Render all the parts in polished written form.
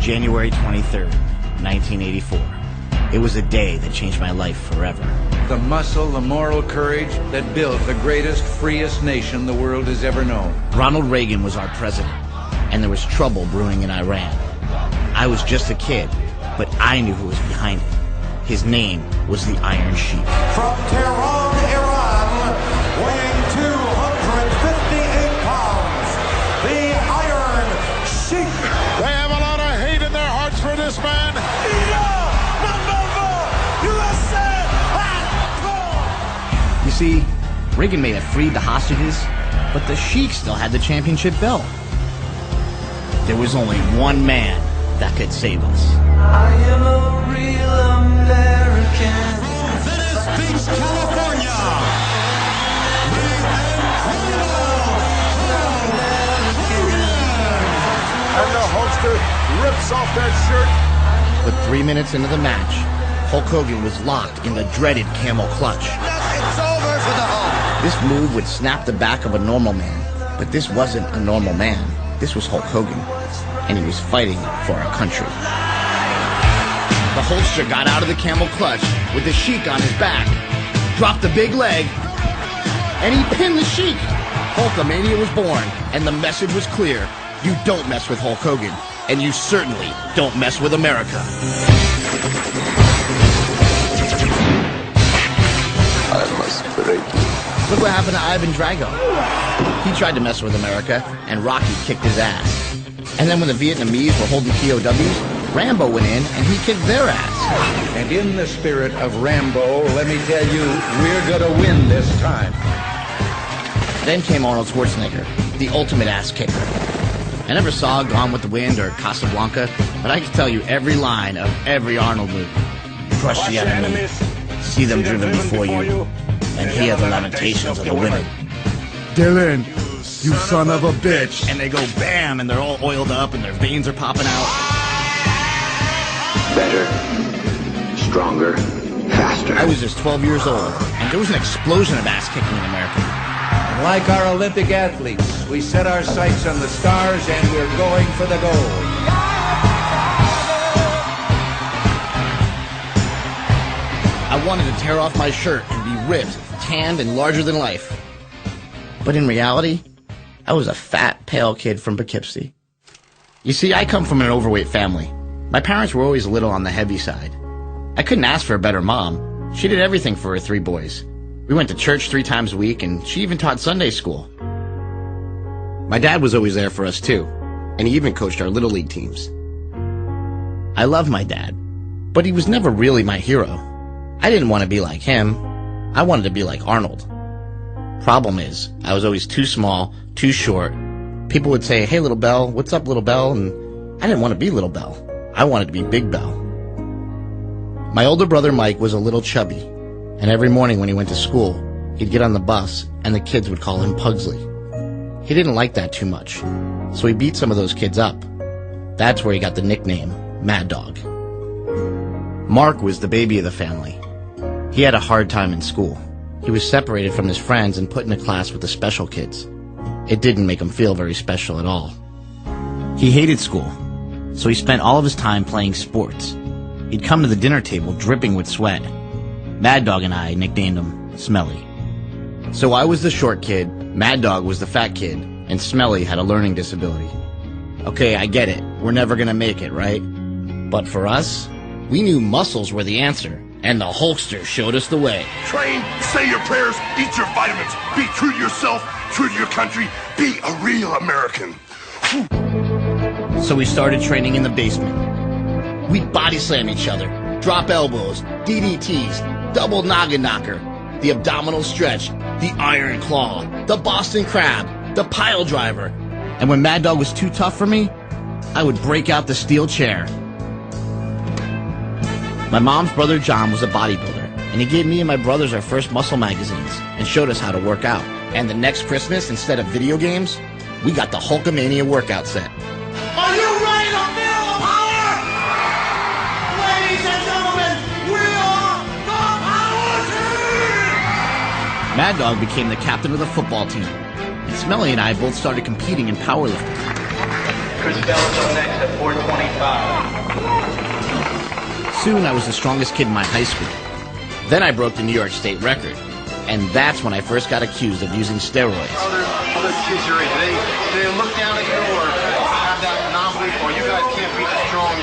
January 23rd, 1984. It was a day that changed my life forever. The muscle, the moral courage that built the greatest, freest nation the world has ever known. Ronald Reagan was our president, and there was trouble brewing in Iran. I was just a kid, but I knew who was behind it. His name was the Iron Sheik. From Tehran, Iran, weighing 258 pounds, the Iron Sheik. They have a lot of hate in their hearts for this man. You see, Reagan may have freed the hostages, but the Sheik still had the championship belt. There was only one man that could save us. I am a real American. From Venice Beach, California, the incredible And the Hulkster rips off that shirt. But 3 minutes into the match, Hulk Hogan was locked in the dreaded camel clutch. It's over for the Hulk. This move would snap the back of a normal man, but this wasn't a normal man. This was Hulk Hogan, and he was fighting for our country. The Hulkster got out of the camel clutch with the Sheik on his back, dropped the big leg, and he pinned the Sheik. Hulkamania was born, and the message was clear. You don't mess with Hulk Hogan, and you certainly don't mess with America. I must break you. Look what happened to Ivan Drago. He tried to mess with America, and Rocky kicked his ass. And then when the Vietnamese were holding POWs, Rambo went in and he kicked their ass. And in the spirit of Rambo, let me tell you, we're gonna win this time. Then came Arnold Schwarzenegger, the ultimate ass kicker. I never saw Gone with the Wind or Casablanca, but I can tell you every line of every Arnold movie. Crush the enemy, see them driven before you, and hear the lamentations of the women. Dylan, you son of a bitch. And they go bam, and they're all oiled up, and their veins are popping out. Better, stronger, faster. I was just 12 years old, and there was an explosion of ass kicking in America. And like our Olympic athletes, we set our sights on the stars and we're going for the gold. I wanted to tear off my shirt and be ripped, tanned, and larger than life. But in reality, I was a fat, pale kid from Poughkeepsie. You see, I come from an overweight family. My parents were always a little on the heavy side. I couldn't ask for a better mom. She did everything for her 3 boys. We went to church 3 times a week, and she even taught Sunday school. My dad was always there for us, too, and he even coached our Little League teams. I love my dad, but he was never really my hero. I didn't want to be like him. I wanted to be like Arnold. Problem is, I was always too small, too short. People would say, "Hey, Little Bell, what's up, Little Bell?" And I didn't want to be Little Bell. I wanted to be Big Bell. My older brother Mike was a little chubby, and every morning when he went to school, he'd get on the bus, and the kids would call him Pugsley. He didn't like that too much, so he beat some of those kids up. That's where he got the nickname Mad Dog. Mark was the baby of the family. He had a hard time in school. He was separated from his friends and put in a class with the special kids. It didn't make him feel very special at all. He hated school, so he spent all of his time playing sports. He'd come to the dinner table dripping with sweat. Mad Dog and I nicknamed him Smelly. So I was the short kid, Mad Dog was the fat kid, and Smelly had a learning disability. Okay, I get it. We're never gonna make it, right? But for us, we knew muscles were the answer, and the Hulkster showed us the way. Train, say your prayers, eat your vitamins, be true to yourself, true to your country, be a real American. So we started training in the basement. We'd body slam each other, drop elbows, DDTs, double noggin knocker, the abdominal stretch, the iron claw, the Boston crab, the pile driver. And when Mad Dog was too tough for me, I would break out the steel chair. My mom's brother John was a bodybuilder, and he gave me and my brothers our first muscle magazines and showed us how to work out. And the next Christmas, instead of video games, we got the Hulkamania workout set. Are you ready to feel the power? Ladies and gentlemen, we are the Power Team! Mad Dog became the captain of the football team, and Smelly and I both started competing in powerlifting. Chris Stella's up next at 425. Soon I was the strongest kid in my high school. Then I broke the New York State record. And that's when I first got accused of using steroids. Other kids your age, they look down at you or have that anomaly, or you guys can't beat the strong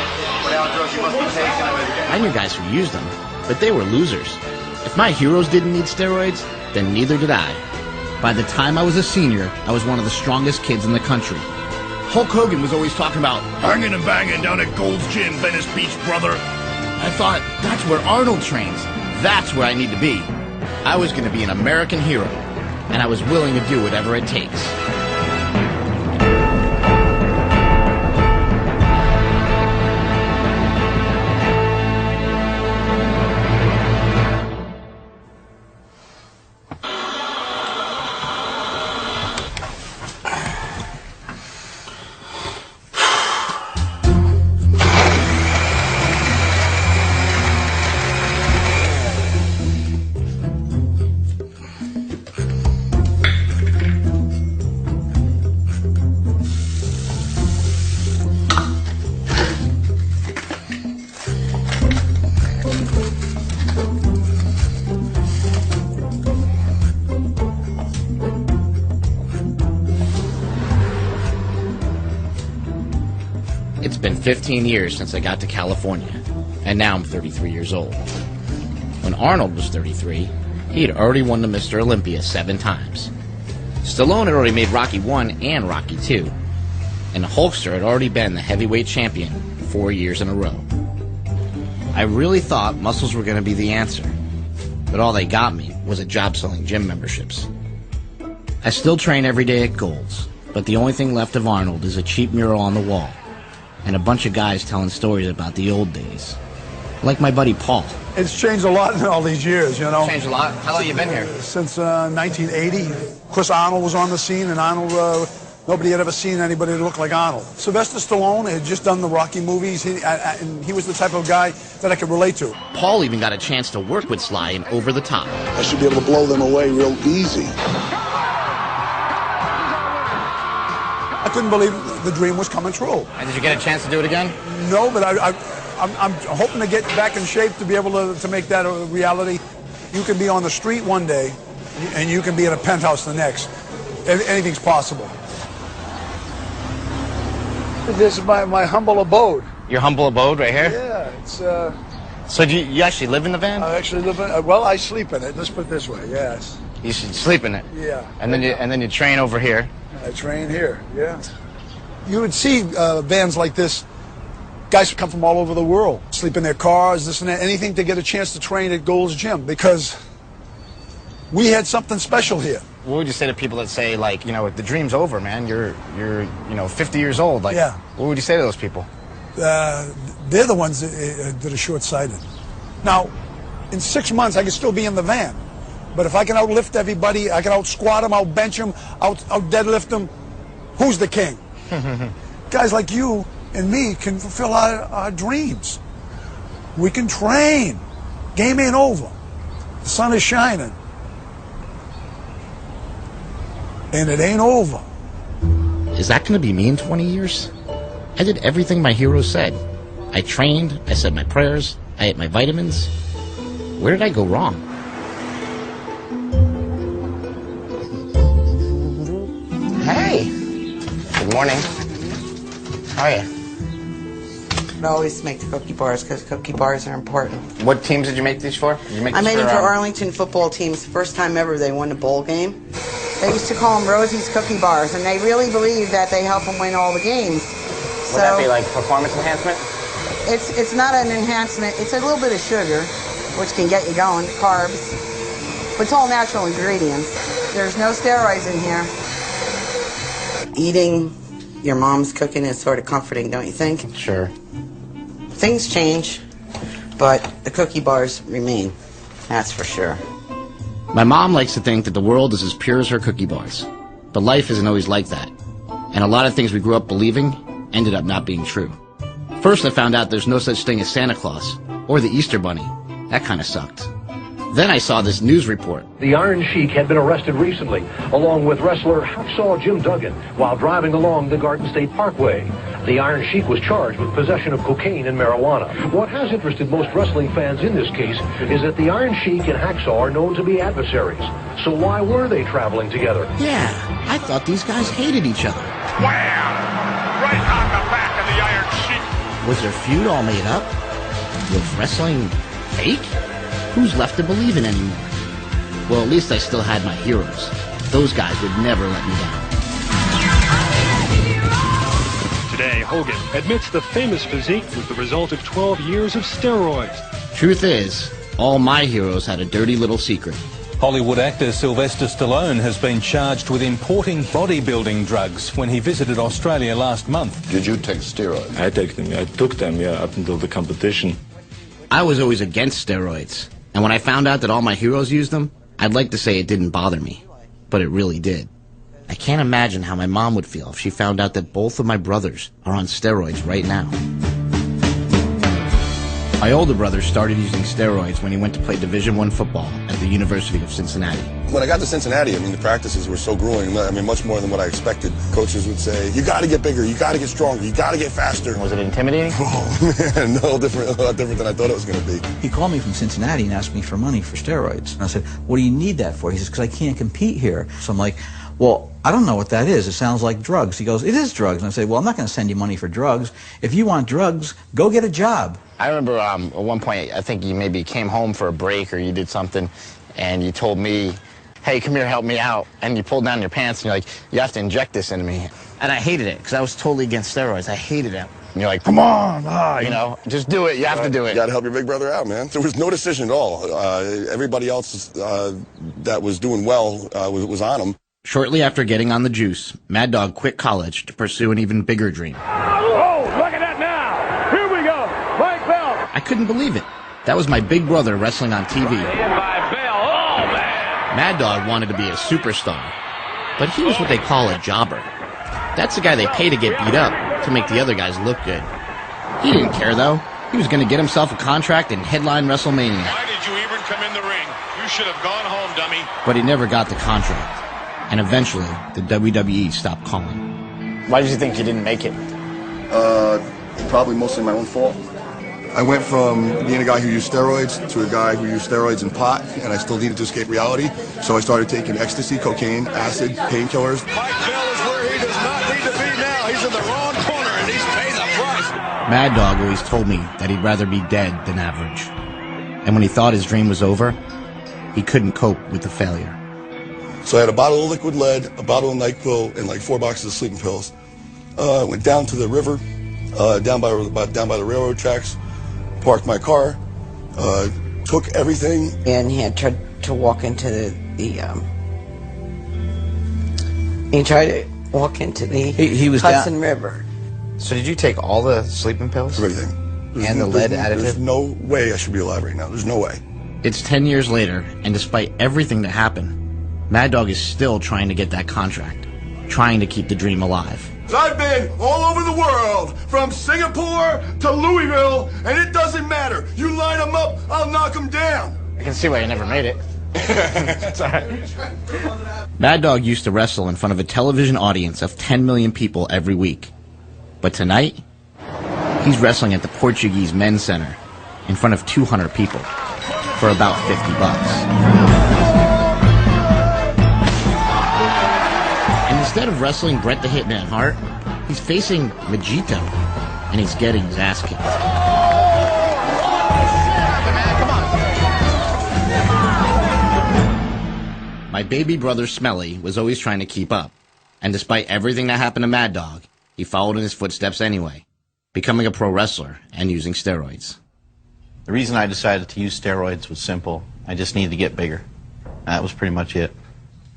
without drugs, you must be taking them. I knew guys who used them, but they were losers. If my heroes didn't need steroids, then neither did I. By the time I was a senior, I was one of the strongest kids in the country. Hulk Hogan was always talking about Hanging and banging down at Gold's Gym, Venice Beach, brother. I thought, that's where Arnold trains. That's where I need to be. I was going to be an American hero, and I was willing to do whatever it takes. It's been 15 years since I got to California, and now I'm 33 years old. When Arnold was 33, he had already won the Mr. Olympia 7 times. Stallone had already made Rocky 1 and Rocky 2, and the Hulkster had already been the heavyweight champion 4 years in a row. I really thought muscles were going to be the answer, but all they got me was a job selling gym memberships. I still train every day at Gold's, but the only thing left of Arnold is a cheap mural on the wall, and a bunch of guys telling stories about the old days. Like my buddy Paul. It's changed a lot in all these years, you know. Changed a lot? How long you been here? Since 1980. Chris Arnold was on the scene, and Arnold, nobody had ever seen anybody that looked like Arnold. Sylvester Stallone had just done the Rocky movies, and he was the type of guy that I could relate to. Paul even got a chance to work with Sly in Over the Top. I should be able to blow them away real easy. I couldn't believe the dream was coming true. And did you get a chance to do it again? No, but I'm hoping to get back in shape to be able to make that a reality. You can be on the street one day, and you can be in a penthouse the next. Anything's possible. This is my humble abode. Your humble abode right here? Yeah, it's... So do you actually live in the van? I actually live in... well, I sleep in it. Let's put it this way, yes. You should sleep in it? Yeah. And then you train over here? I train here, yeah. You would see vans like this. Guys who come from all over the world, sleep in their cars, this and that, anything to get a chance to train at Gold's Gym, because we had something special here. What would you say to people that say, like, you know, the dream's over, man? You're 50 years old. Like, yeah. What would you say to those people? They're the ones that are short-sighted. Now, in 6 months, I could still be in the van. But if I can outlift everybody, I can out-squat them, out-bench them, out-deadlift them, who's the king? Guys like you and me can fulfill our dreams. We can train. Game ain't over. The sun is shining. And it ain't over. Is that going to be me in 20 years? I did everything my hero said. I trained, I said my prayers, I ate my vitamins. Where did I go wrong? Hey! Good morning. How are you? I always make the cookie bars because cookie bars are important. What teams did you make these for? I made them for Arlington football teams. First time ever they won a bowl game. They used to call them Rosie's Cookie Bars, and they really believe that they help them win all the games. Would that be like performance enhancement? It's not an enhancement. It's a little bit of sugar, which can get you going, carbs. But it's all natural ingredients. There's no steroids in here. Eating your mom's cooking is sort of comforting, don't you think? Sure. Things change, but the cookie bars remain. That's for sure. My mom likes to think that the world is as pure as her cookie bars. But life isn't always like that. And a lot of things we grew up believing ended up not being true. First I found out there's no such thing as Santa Claus, or the Easter Bunny. That kind of sucked. Then I saw this news report. The Iron Sheik had been arrested recently, along with wrestler Hacksaw Jim Duggan, while driving along the Garden State Parkway. The Iron Sheik was charged with possession of cocaine and marijuana. What has interested most wrestling fans in this case is that the Iron Sheik and Hacksaw are known to be adversaries. So why were they traveling together? Yeah, I thought these guys hated each other. Wham! Right on the back of the Iron Sheik. Was their feud all made up? Was wrestling fake? Who's left to believe in anymore? Well, at least I still had my heroes. Those guys would never let me down. Today, Hogan admits the famous physique was the result of 12 years of steroids. Truth is, all my heroes had a dirty little secret. Hollywood actor Sylvester Stallone has been charged with importing bodybuilding drugs when he visited Australia last month. Did you take steroids? I took them, yeah, up until the competition. I was always against steroids, and when I found out that all my heroes used them, I'd like to say it didn't bother me, but it really did. I can't imagine how my mom would feel if she found out that both of my brothers are on steroids right now. My older brother started using steroids when he went to play Division I football at the University of Cincinnati. When I got to Cincinnati, I mean, the practices were so grueling. I mean, much more than what I expected. Coaches would say, you got to get bigger, you got to get stronger, you got to get faster. Was it intimidating? Oh, man, a lot different than I thought it was going to be. He called me from Cincinnati and asked me for money for steroids. And I said, what do you need that for? He says, because I can't compete here. So I'm like, well, I don't know what that is. It sounds like drugs. He goes, it is drugs. And I say, well, I'm not going to send you money for drugs. If you want drugs, go get a job. I remember at one point, I think you maybe came home for a break or you did something, and you told me, hey, come here, help me out. And you pulled down your pants, and you're like, you have to inject this into me. And I hated it, because I was totally against steroids. I hated it. And you're like, come on, you know, just do it. You have to do it. You got to help your big brother out, man. There was no decision at all. Everybody else that was doing well was on him. Shortly after getting on the juice, Mad Dog quit college to pursue an even bigger dream. Oh, look at that now! Here we go! Mike Bell! I couldn't believe it. That was my big brother wrestling on TV. Mad Dog wanted to be a superstar, but he was what they call a jobber. That's the guy they pay to get beat up to make the other guys look good. He didn't care, though. He was going to get himself a contract and headline WrestleMania. Why did you even come in the ring? You should have gone home, dummy. But he never got the contract. And eventually, the WWE stopped calling. Why did you think you didn't make it? Probably mostly my own fault. I went from being a guy who used steroids to a guy who used steroids and pot, and I still needed to escape reality. So I started taking ecstasy, cocaine, acid, painkillers. Mike Bell is where he does not need to be now. He's in the wrong corner, and he's paying the price. Mad Dog always told me that he'd rather be dead than average. And when he thought his dream was over, he couldn't cope with the failure. So I had a bottle of liquid lead, a bottle of NyQuil, and like 4 boxes of sleeping pills. Went down to the river, down by the railroad tracks, parked my car, took everything. And he had tried to walk into he tried to walk into the Hudson River. So did you take all the sleeping pills? Everything. And the lead additive? There's no way I should be alive right now. There's no way. It's 10 years later, and despite everything that happened, Mad Dog is still trying to get that contract, trying to keep the dream alive. I've been all over the world, from Singapore to Louisville, and it doesn't matter. You line them up, I'll knock them down. I can see why you never made it. It's all right. Mad Dog used to wrestle in front of a television audience of 10 million people every week. But tonight, he's wrestling at the Portuguese Men's Center in front of 200 people for about $50. And instead of wrestling Bret the Hitman Hart, he's facing Vegito, and he's getting his ass kicked. My baby brother Smelly was always trying to keep up, and despite everything that happened to Mad Dog, he followed in his footsteps anyway, becoming a pro wrestler and using steroids. The reason I decided to use steroids was simple. I just needed to get bigger. That was pretty much it.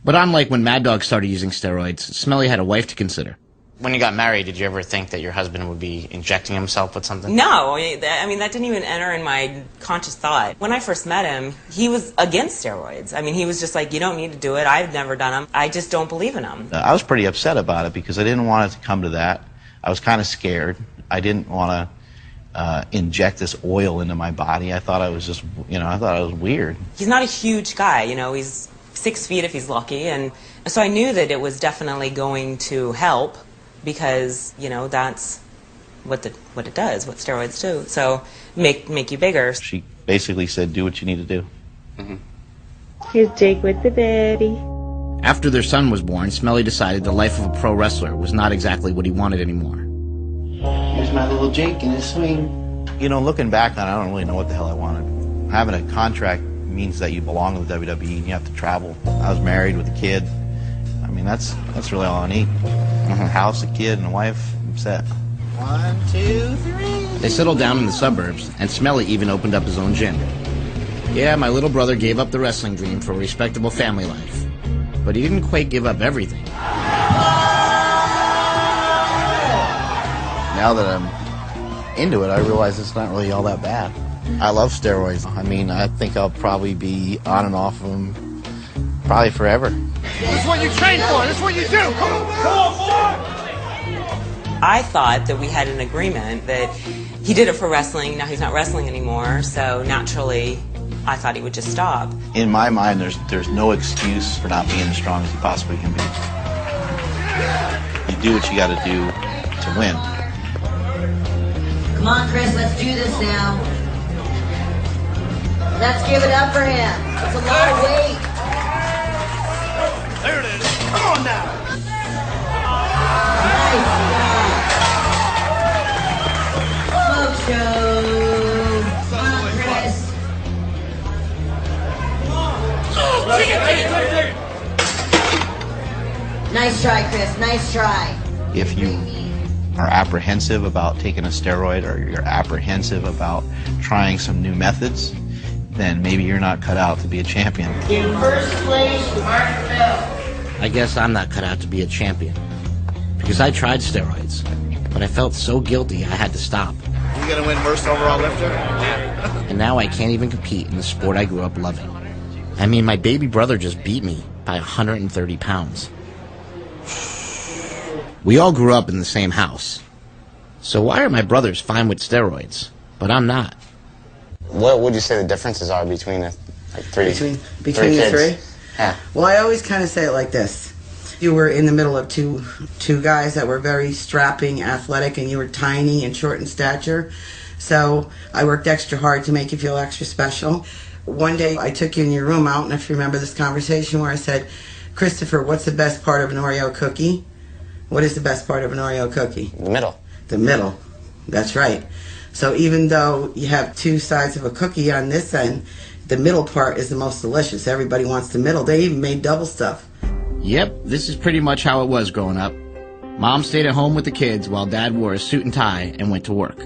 But unlike when Mad Dog started using steroids, Smelly had a wife to consider. When you got married, did you ever think that your husband would be injecting himself with something? No, I mean, that didn't even enter in my conscious thought. When I first met him, he was against steroids. I mean, he was just like, you don't need to do it. I've never done them. I just don't believe in them. I was pretty upset about it because I didn't want it to come to that. I was kind of scared. I didn't want to inject this oil into my body. I thought I was just, I thought I was weird. He's not a huge guy, he's 6 feet if he's lucky, and so I knew that it was definitely going to help because, that's what it does, what steroids do. So make you bigger. She basically said, do what you need to do. Mm-hmm. Here's Jake with the baby. After their son was born, Smelly decided the life of a pro wrestler was not exactly what he wanted anymore. Here's my little Jake in his swing. Looking back on it, I don't really know what the hell I wanted. Having a contract means that you belong to the WWE and you have to travel. I was married with a kid. I mean, that's really all I need. A house, a kid, and a wife. I'm set. 1, 2, 3. They settled down in the suburbs, and Smelly even opened up his own gym. Yeah, my little brother gave up the wrestling dream for a respectable family life. But he didn't quite give up everything. Now that I'm into it, I realize it's not really all that bad. I love steroids. I mean, I think I'll probably be on and off of them probably forever. This is what you train for. This is what you do. Come on, boy. I thought that we had an agreement that he did it for wrestling, now he's not wrestling anymore, so naturally I thought he would just stop. In my mind, there's no excuse for not being as strong as you possibly can be. You do what you got to do to win. Come on, Chris, let's do this now. Let's give it up for him. It's a lot of weight. There it is. Come on now. Nice job. Smoke show. Come on, Chris. Nice try, Chris. Nice try. If you are apprehensive about taking a steroid or you're apprehensive about trying some new methods, then maybe you're not cut out to be a champion. In first place, Mark Bell. I guess I'm not cut out to be a champion. Because I tried steroids, but I felt so guilty I had to stop. You gonna win first overall lifter? And now I can't even compete in the sport I grew up loving. I mean, my baby brother just beat me by 130 pounds. We all grew up in the same house. So why are my brothers fine with steroids, but I'm not? What would you say the differences are between the three? Between the three? Yeah. Well, I always kind of say it like this. You were in the middle of two guys that were very strapping, athletic, and you were tiny and short in stature. So I worked extra hard to make you feel extra special. One day I took you in your room out, and if you remember this conversation where I said, Christopher, what's the best part of an Oreo cookie? What is the best part of an Oreo cookie? The middle. The middle. That's right. So even though you have two sides of a cookie on this end, the middle part is the most delicious. Everybody wants the middle. They even made double stuff. Yep, this is pretty much how it was growing up. Mom stayed at home with the kids while Dad wore a suit and tie and went to work.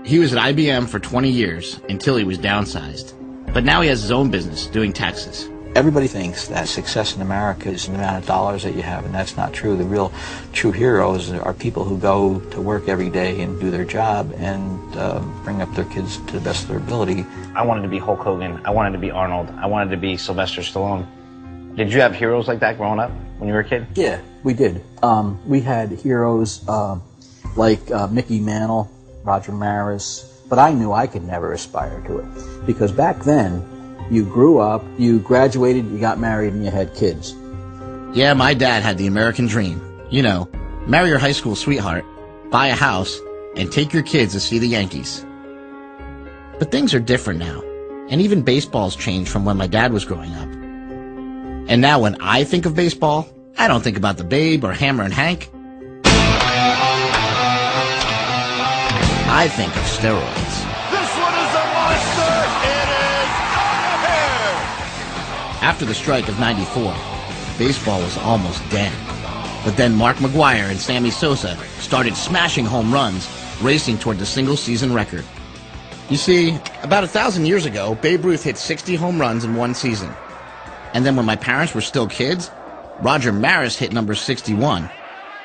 He was at IBM for 20 years until he was downsized. But now he has his own business doing taxes. Everybody thinks that success in America is the amount of dollars that you have, and that's not true. The real true heroes are people who go to work every day and do their job and bring up their kids to the best of their ability. I wanted to be Hulk Hogan. I wanted to be Arnold. I wanted to be Sylvester Stallone. Did you have heroes like that growing up when you were a kid? Yeah, we did. We had heroes like Mickey Mantle, Roger Maris, but I knew I could never aspire to it because back then, you grew up, you graduated, you got married, and you had kids. Yeah, my dad had the American dream. You know, marry your high school sweetheart, buy a house, and take your kids to see the Yankees. But things are different now, and even baseball's changed from when my dad was growing up. And now when I think of baseball, I don't think about the Babe or Hammer and Hank. I think of steroids. This one is a monster. It is out of here. After the strike of '94, baseball was almost dead. But then Mark McGwire and Sammy Sosa started smashing home runs, racing toward the single-season record. You see, about 1,000 years ago, Babe Ruth hit 60 home runs in one season. And then when my parents were still kids, Roger Maris hit number 61.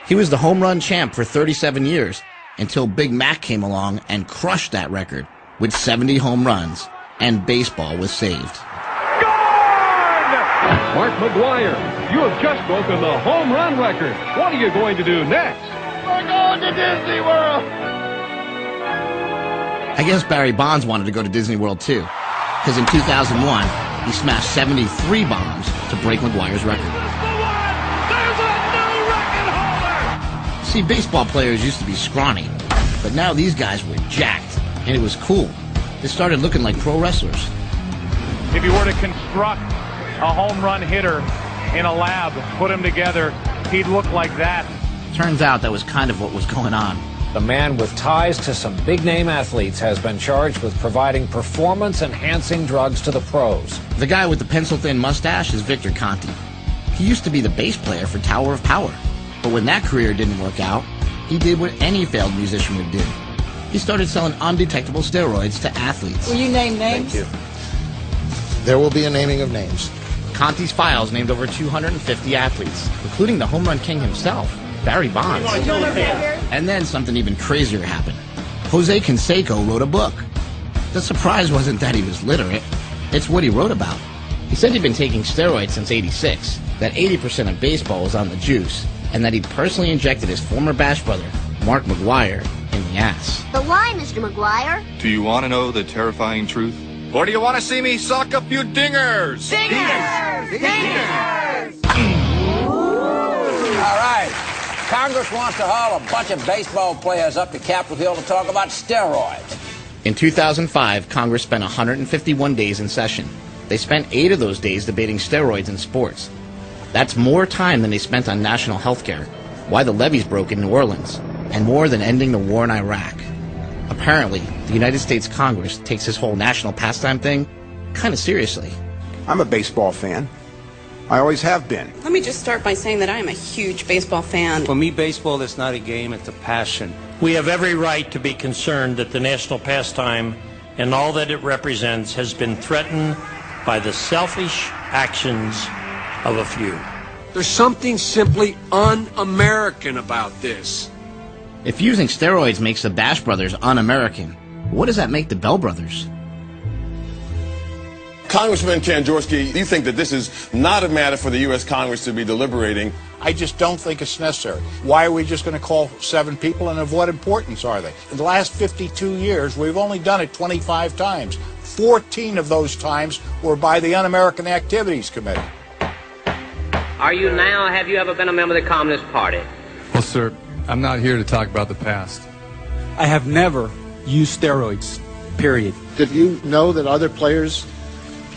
He was the home run champ for 37 years until Big Mac came along and crushed that record with 70 home runs, and baseball was saved. Mark McGwire, you have just broken the home run record. What are you going to do next? We're going to Disney World. I guess Barry Bonds wanted to go to Disney World too, because in 2001, he smashed 73 bombs to break McGuire's record. See, baseball players used to be scrawny, but now these guys were jacked, and it was cool. They started looking like pro wrestlers. If you were to construct a home run hitter in a lab, put him together, he'd look like that. Turns out that was kind of what was going on. The man with ties to some big-name athletes has been charged with providing performance-enhancing drugs to the pros. The guy with the pencil-thin mustache is Victor Conti. He used to be the bass player for Tower of Power. But when that career didn't work out, he did what any failed musician would do. He started selling undetectable steroids to athletes. Will you name names? Thank you. There will be a naming of names. Conti's files named over 250 athletes, including the home run king himself, Barry Bonds. And then something even crazier happened. Jose Canseco wrote a book. The surprise wasn't that he was literate. It's what he wrote about. He said he'd been taking steroids since '86, that 80% of baseball was on the juice, and that he'd personally injected his former Bash brother, Mark McGuire, in the ass. But why, Mr. McGuire? Do you want to know the terrifying truth? Or do you want to see me sock a few dingers? Dingers! Dingers! All right. Congress wants to haul a bunch of baseball players up to Capitol Hill to talk about steroids. In 2005, Congress spent 151 days in session. They spent 8 of those days debating steroids in sports. That's more time than they spent on national health care, why the levees broke in New Orleans, and more than ending the war in Iraq. Apparently, the United States Congress takes this whole national pastime thing kind of seriously. I'm a baseball fan. I always have been. Let me just start by saying that I am a huge baseball fan. For me, baseball is not a game, it's a passion. We have every right to be concerned that the national pastime and all that it represents has been threatened by the selfish actions of a few. There's something simply un-American about this. If using steroids makes the Bash Brothers un-American, what does that make the Bell Brothers? Congressman Kanjorski, you think that this is not a matter for the U.S. Congress to be deliberating? I just don't think it's necessary. Why are we just going to call 7 people, and of what importance are they? In the last 52 years, we've only done it 25 times. 14 of those times were by the Un-American Activities Committee. Have you ever been a member of the Communist Party? Well, sir, I'm not here to talk about the past. I have never used steroids, period. Did you know that other players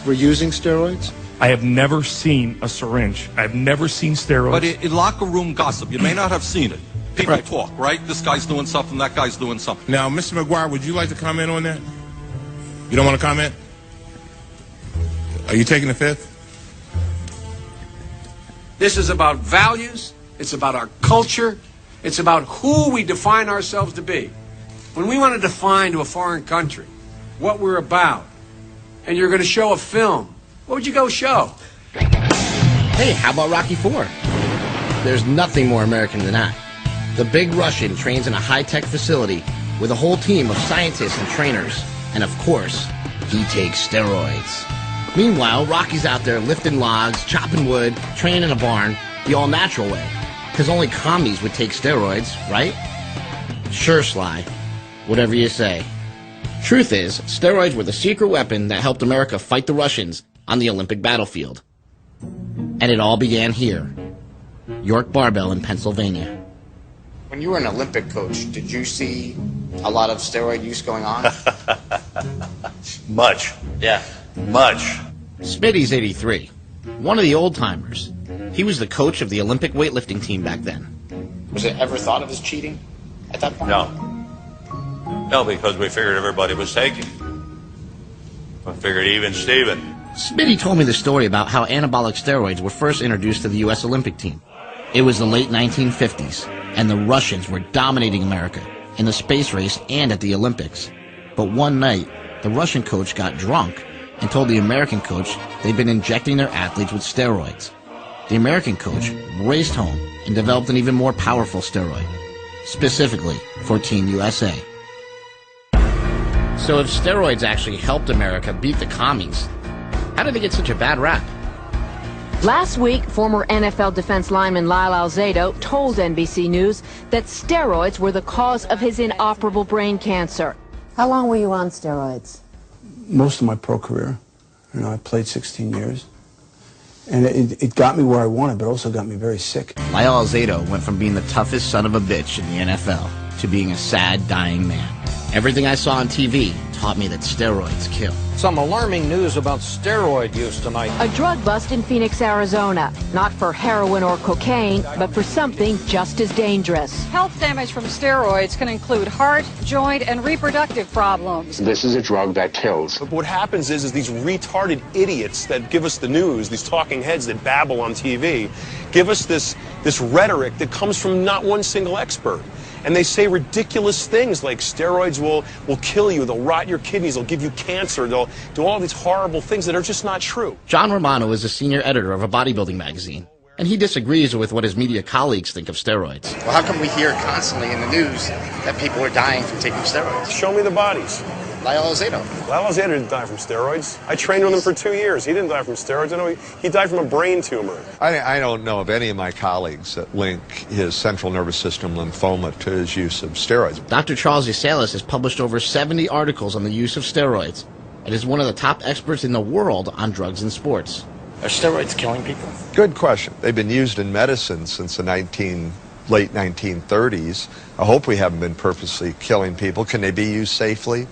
were using steroids? I have never seen a syringe. I've never seen steroids. But in locker room gossip, you may not have seen it. People talk, right? This guy's doing something, that guy's doing something. Now, Mr. McGuire, would you like to comment on that? You don't want to comment? Are you taking the fifth? This is about values. It's about our culture. It's about who we define ourselves to be. When we want to define to a foreign country what we're about, and you're going to show a film, what would you go show? Hey, how about Rocky IV? There's nothing more American than that. The big Russian trains in a high-tech facility with a whole team of scientists and trainers. And of course, he takes steroids. Meanwhile, Rocky's out there lifting logs, chopping wood, training in a barn, the all-natural way. Because only commies would take steroids, right? Sure, Sly. Whatever you say. Truth is, steroids were the secret weapon that helped America fight the Russians on the Olympic battlefield. And it all began here. York Barbell in Pennsylvania. When you were an Olympic coach, did you see a lot of steroid use going on? Much. Yeah. Much. Smitty's 83. One of the old-timers. He was the coach of the Olympic weightlifting team back then. Was it ever thought of as cheating at that point? No, because we figured everybody was taking. We figured even Steven. Smitty told me the story about how anabolic steroids were first introduced to the U.S. Olympic team. It was the late 1950s, and the Russians were dominating America in the space race and at the Olympics. But one night, the Russian coach got drunk and told the American coach they'd been injecting their athletes with steroids. The American coach raced home and developed an even more powerful steroid, specifically for Team USA. So if steroids actually helped America beat the commies, how did they get such a bad rap? Last week, former NFL defense lineman Lyle Alzado told NBC News that steroids were the cause of his inoperable brain cancer. How long were you on steroids? Most of my pro career. You know, I played 16 years. And it got me where I wanted, but also got me very sick. Lyle Alzado went from being the toughest son of a bitch in the NFL to being a sad, dying man. Everything I saw on TV taught me that steroids kill. Some alarming news about steroid use tonight. A drug bust in Phoenix, Arizona. Not for heroin or cocaine, but for something just as dangerous. Health damage from steroids can include heart, joint, and reproductive problems. This is a drug that kills. But what happens is these retarded idiots that give us the news, these talking heads that babble on TV, give us this rhetoric that comes from not one single expert. And they say ridiculous things like steroids will kill you, they'll rot your kidneys, they'll give you cancer, they'll do all these horrible things that are just not true. John Romano is a senior editor of a bodybuilding magazine, and he disagrees with what his media colleagues think of steroids. Well, how come we hear constantly in the news that people are dying from taking steroids? Show me the bodies. Lyle Alzado. Lyle Alzado didn't die from steroids. I trained with him for 2 years. He didn't die from steroids. I know he died from a brain tumor. I don't know of any of my colleagues that link his central nervous system lymphoma to his use of steroids. Dr. Charles Yasalis has published over 70 articles on the use of steroids and is one of the top experts in the world on drugs and sports. Are steroids killing people? Good question. They've been used in medicine since the late 1930s. I hope we haven't been purposely killing people. Can they be used safely?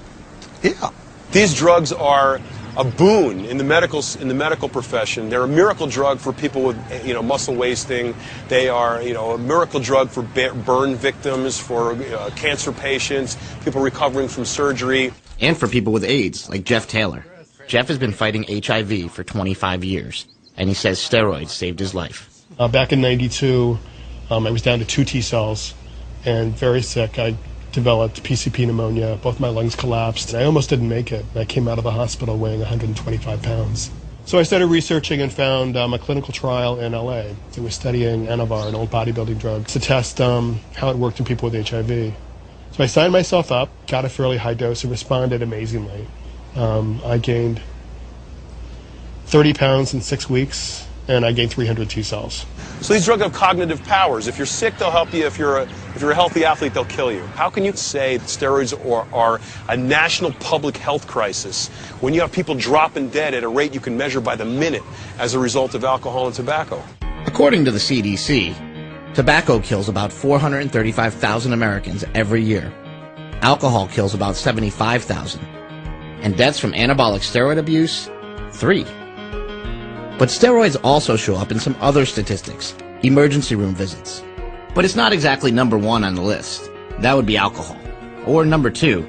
Yeah. These drugs are a boon in the medical profession. They're a miracle drug for people with muscle wasting. They are a miracle drug for burn victims, for cancer patients, people recovering from surgery, and for people with AIDS like Jeff Taylor. Jeff has been fighting HIV for 25 years, and he says steroids saved his life. Back in '92, I was down to 2 T cells and very sick. I developed PCP pneumonia. Both my lungs collapsed, and I almost didn't make it. I came out of the hospital weighing 125 pounds. So I started researching and found a clinical trial in LA. It was studying Anavar, an old bodybuilding drug, to test how it worked in people with HIV. So I signed myself up, got a fairly high dose, and responded amazingly. I gained 30 pounds in 6 weeks, and I gained 300 T cells. So these drugs have cognitive powers. If you're sick, they'll help you. If you're a healthy athlete, they'll kill you. How can you say that steroids are a national public health crisis when you have people dropping dead at a rate you can measure by the minute as a result of alcohol and tobacco? According to the CDC, tobacco kills about 435,000 Americans every year. Alcohol kills about 75,000. And deaths from anabolic steroid abuse, 3. But steroids also show up in some other statistics, emergency room visits. But it's not exactly number 1 on the list. That would be alcohol. Or number 2,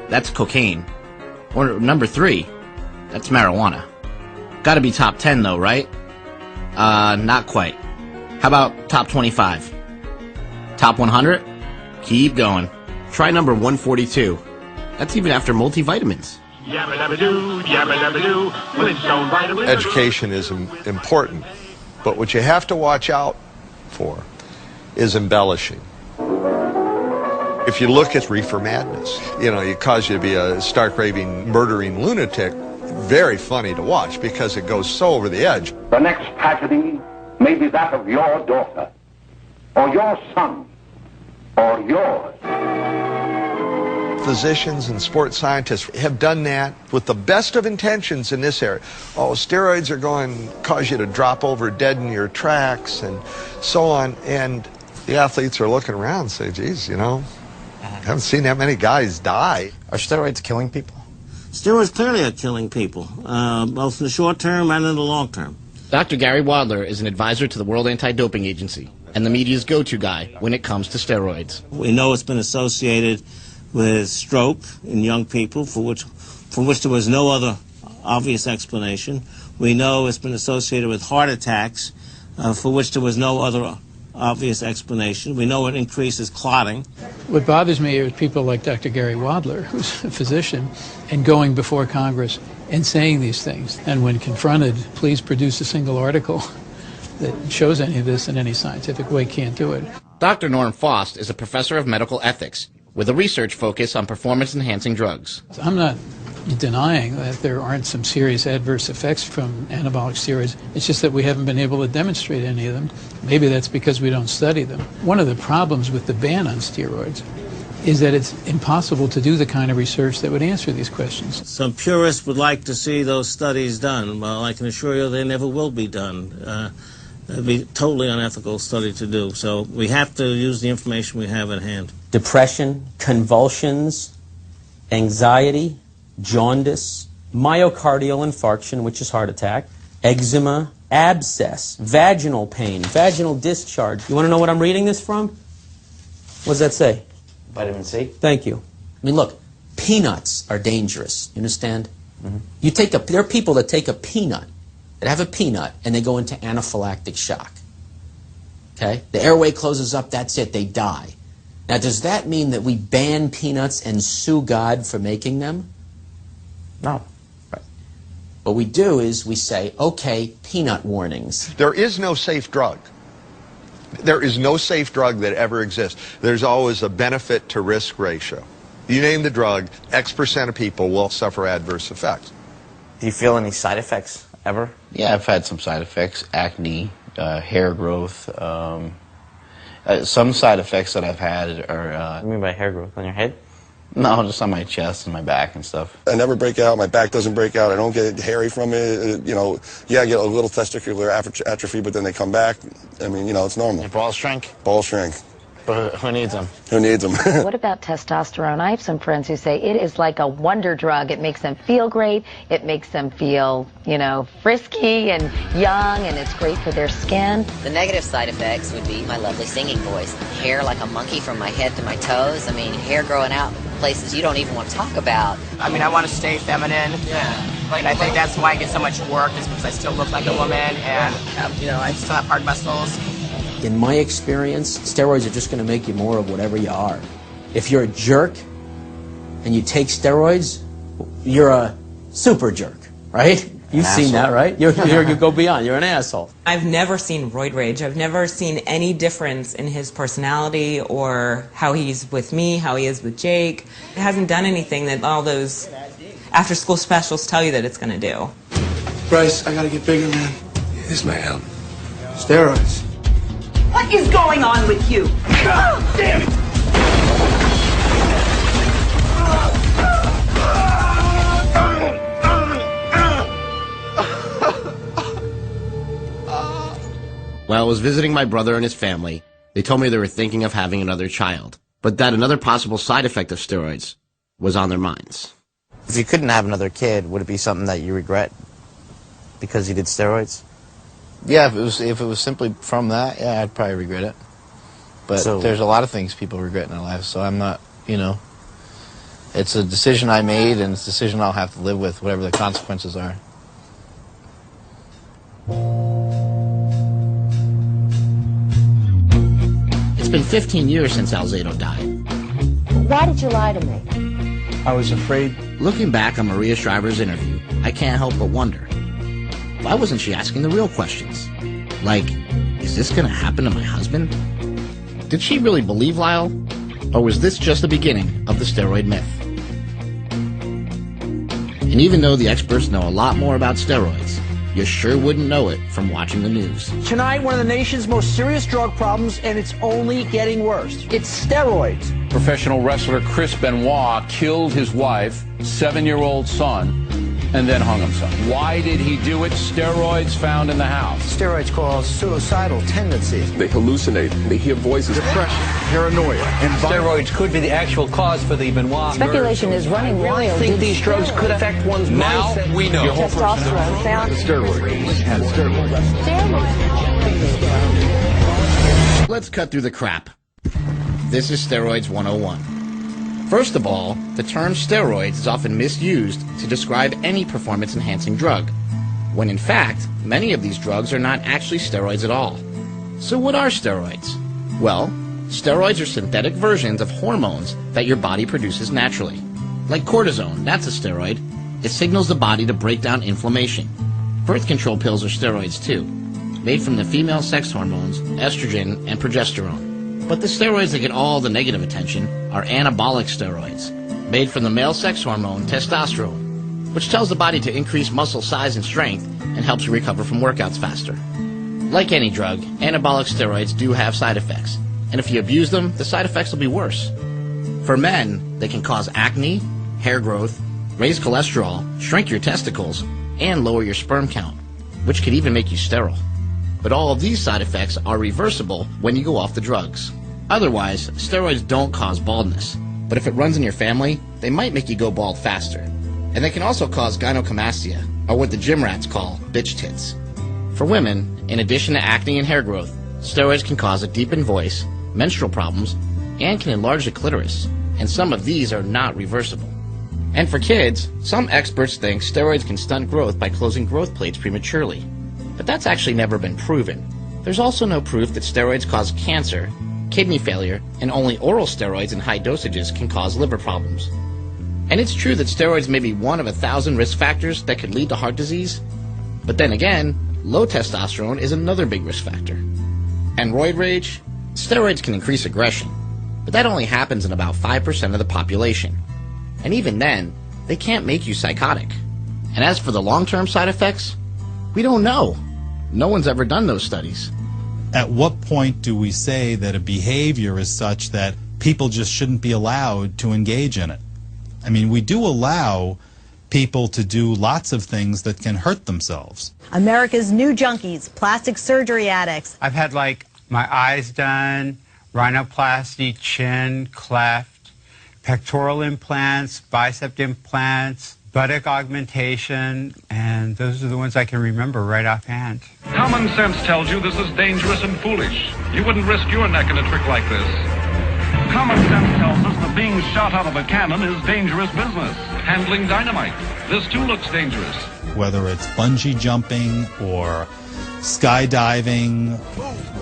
that's cocaine. Or number 3, that's marijuana. Gotta be top 10 though, right? Not quite. How about top 25? Top 100? Keep going. Try number 142. That's even after multivitamins. Education is important, but what you have to watch out for is embellishing. If you look at reefer madness, it causes you to be a stark raving, murdering lunatic. Very funny to watch because it goes so over the edge. The next tragedy may be that of your daughter, or your son, or yours. Physicians and sports scientists have done that with the best of intentions in this area. Oh, steroids are going to cause you to drop over dead in your tracks and so on. And the athletes are looking around and say, geez, I haven't seen that many guys die. Are steroids killing people? Steroids clearly are killing people, both in the short term and in the long term. Dr. Gary Wadler is an advisor to the World Anti-Doping Agency and the media's go-to guy when it comes to steroids. We know it's been associated with stroke in young people, for which there was no other obvious explanation. We know it's been associated with heart attacks, for which there was no other obvious explanation. We know it increases clotting. What bothers me is people like Dr. Gary Wadler, who's a physician, and going before Congress and saying these things. And when confronted, please produce a single article that shows any of this in any scientific way. Can't do it. Dr. Norm Faust is a professor of medical ethics with a research focus on performance-enhancing drugs. I'm not denying that there aren't some serious adverse effects from anabolic steroids. It's just that we haven't been able to demonstrate any of them. Maybe that's because we don't study them. One of the problems with the ban on steroids is that it's impossible to do the kind of research that would answer these questions. Some purists would like to see those studies done. Well, I can assure you they never will be done. It'd be a totally unethical study to do. So we have to use the information we have at hand. Depression, convulsions, anxiety, jaundice, myocardial infarction, which is heart attack, eczema, abscess, vaginal pain, vaginal discharge. You want to know what I'm reading this from? What does that say? Vitamin C. Thank you. I mean, look, peanuts are dangerous. You understand? Mm-hmm. There are people that take a peanut, that have a peanut, and they go into anaphylactic shock. Okay? The airway closes up, that's it, they die. Now, does that mean that we ban peanuts and sue God for making them? No. Right. What we do is we say, okay, peanut warnings. There is no safe drug. There is no safe drug that ever exists. There's always a benefit to risk ratio. You name the drug, X% of people will suffer adverse effects. Do you feel any side effects ever? Yeah, I've had some side effects, acne, hair growth. Some side effects that I've had are... What do you mean by hair growth? On your head? No, just on my chest and my back and stuff. I never break out. My back doesn't break out. I don't get hairy from it. You know, yeah, I get a little testicular atrophy, but then they come back. I mean, you know, it's normal. Your balls shrink? Balls shrink. But who needs them? Who needs them? What about testosterone? I have some friends who say it is like a wonder drug. It makes them feel great. It makes them feel, you know, frisky and young, and it's great for their skin. The negative side effects would be my lovely singing voice. Hair like a monkey from my head to my toes. I mean, hair growing out places you don't even want to talk about. I mean, I want to stay feminine. Yeah. And I think that's why I get so much work, is because I still look like a woman, and, you know, I still have hard muscles. In my experience, steroids are just going to make you more of whatever you are. If you're a jerk and you take steroids, you're a super jerk, right? You've seen that, right? You go beyond. You're an asshole. I've never seen roid rage. I've never seen any difference in his personality or how he's with me, how he is with Jake. It hasn't done anything that all those after-school specials tell you that it's going to do. Bryce, I gotta get bigger, man. This may help. Steroids. What is going on with you? God damn it! While I was visiting my brother and his family, they told me they were thinking of having another child, but that another possible side effect of steroids was on their minds. If you couldn't have another kid, would it be something that you regret because you did steroids? Yeah, if it was simply from that, yeah, I'd probably regret it. But there's a lot of things people regret in their lives, so I'm not, you know, it's a decision I made, and it's a decision I'll have to live with, whatever the consequences are. It's been 15 years since Alzado died. Why did you lie to me? I was afraid. Looking back on Maria Shriver's interview, I can't help but wonder, why wasn't she asking the real questions? Like, is this going to happen to my husband? Did she really believe Lyle? Or was this just the beginning of the steroid myth? And even though the experts know a lot more about steroids, you sure wouldn't know it from watching the news. Tonight, one of the nation's most serious drug problems, and it's only getting worse. It's steroids. Professional wrestler Chris Benoit killed his wife, 7-year-old son, and then hung himself. Why did he do it? Steroids found in the house. Steroids cause suicidal tendencies. They hallucinate. They hear voices. Depression, paranoia, and steroids could be the actual cause for the Benoit Speculation is running wild. I think these drugs could affect one's mindset. Now we know. Testosterone found. Let's cut through the crap. This is Steroids 101. First of all, the term steroids is often misused to describe any performance-enhancing drug, when in fact, many of these drugs are not actually steroids at all. So what are steroids? Well, steroids are synthetic versions of hormones that your body produces naturally. Like cortisone, that's a steroid. It signals the body to break down inflammation. Birth control pills are steroids too, made from the female sex hormones, estrogen and progesterone. But the steroids that get all the negative attention are anabolic steroids, made from the male sex hormone testosterone, which tells the body to increase muscle size and strength and helps you recover from workouts faster. Like any drug, anabolic steroids do have side effects, and if you abuse them, the side effects will be worse. For men, they can cause acne, hair growth, raise cholesterol, shrink your testicles, and lower your sperm count, which could even make you sterile. But all of these side effects are reversible when you go off the drugs. Otherwise, steroids don't cause baldness, but if it runs in your family, they might make you go bald faster. And they can also cause gynecomastia, or what the gym rats call bitch tits. For women, in addition to acne and hair growth, steroids can cause a deepened voice, menstrual problems, and can enlarge the clitoris, and some of these are not reversible. And for kids, some experts think steroids can stunt growth by closing growth plates prematurely. But that's actually never been proven. There's also no proof that steroids cause cancer, kidney failure, and only oral steroids in high dosages can cause liver problems. And it's true that steroids may be one of 1,000 risk factors that could lead to heart disease. But then again, low testosterone is another big risk factor. And roid rage? Steroids can increase aggression, but that only happens in about 5% of the population. And even then, they can't make you psychotic. And as for the long-term side effects, we don't know. No one's ever done those studies. At what point do we say that a behavior is such that people just shouldn't be allowed to engage in it? I mean, we do allow people to do lots of things that can hurt themselves. America's new junkies, plastic surgery addicts. I've had like my eyes done, rhinoplasty, chin, cleft, pectoral implants, bicep implants, buttock augmentation, and those are the ones I can remember right offhand. Common sense tells you this is dangerous and foolish. You wouldn't risk your neck in a trick like this. Common sense tells us that being shot out of a cannon is dangerous business. Handling dynamite, this too looks dangerous. Whether it's bungee jumping or skydiving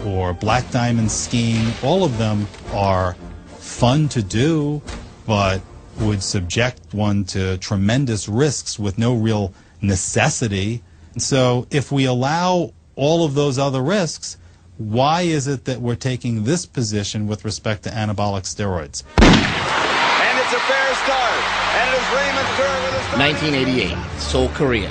or black diamond skiing, all of them are fun to do, but would subject one to tremendous risks with no real necessity. And so if we allow all of those other risks, why is it that we're taking this position with respect to anabolic steroids? And it's a fair start. And it is Raymond's turn with a start. 1988, Seoul, Korea.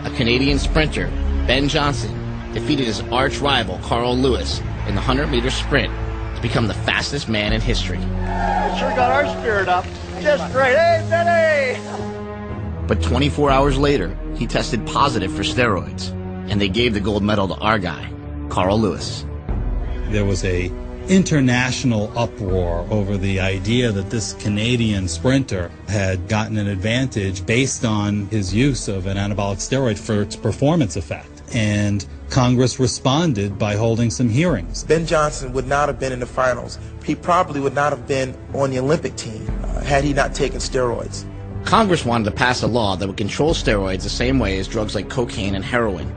A Canadian sprinter, Ben Johnson, defeated his arch rival, Carl Lewis, in the 100-meter sprint to become the fastest man in history. It sure got our spirit up. Just great. Hey, Benny! But 24 hours later, he tested positive for steroids, and they gave the gold medal to our guy, Carl Lewis. There was a international uproar over the idea that this Canadian sprinter had gotten an advantage based on his use of an anabolic steroid for its performance effect. And Congress responded by holding some hearings. Ben Johnson would not have been in the finals. He probably would not have been on the Olympic team had he not taken steroids. Congress wanted to pass a law that would control steroids the same way as drugs like cocaine and heroin.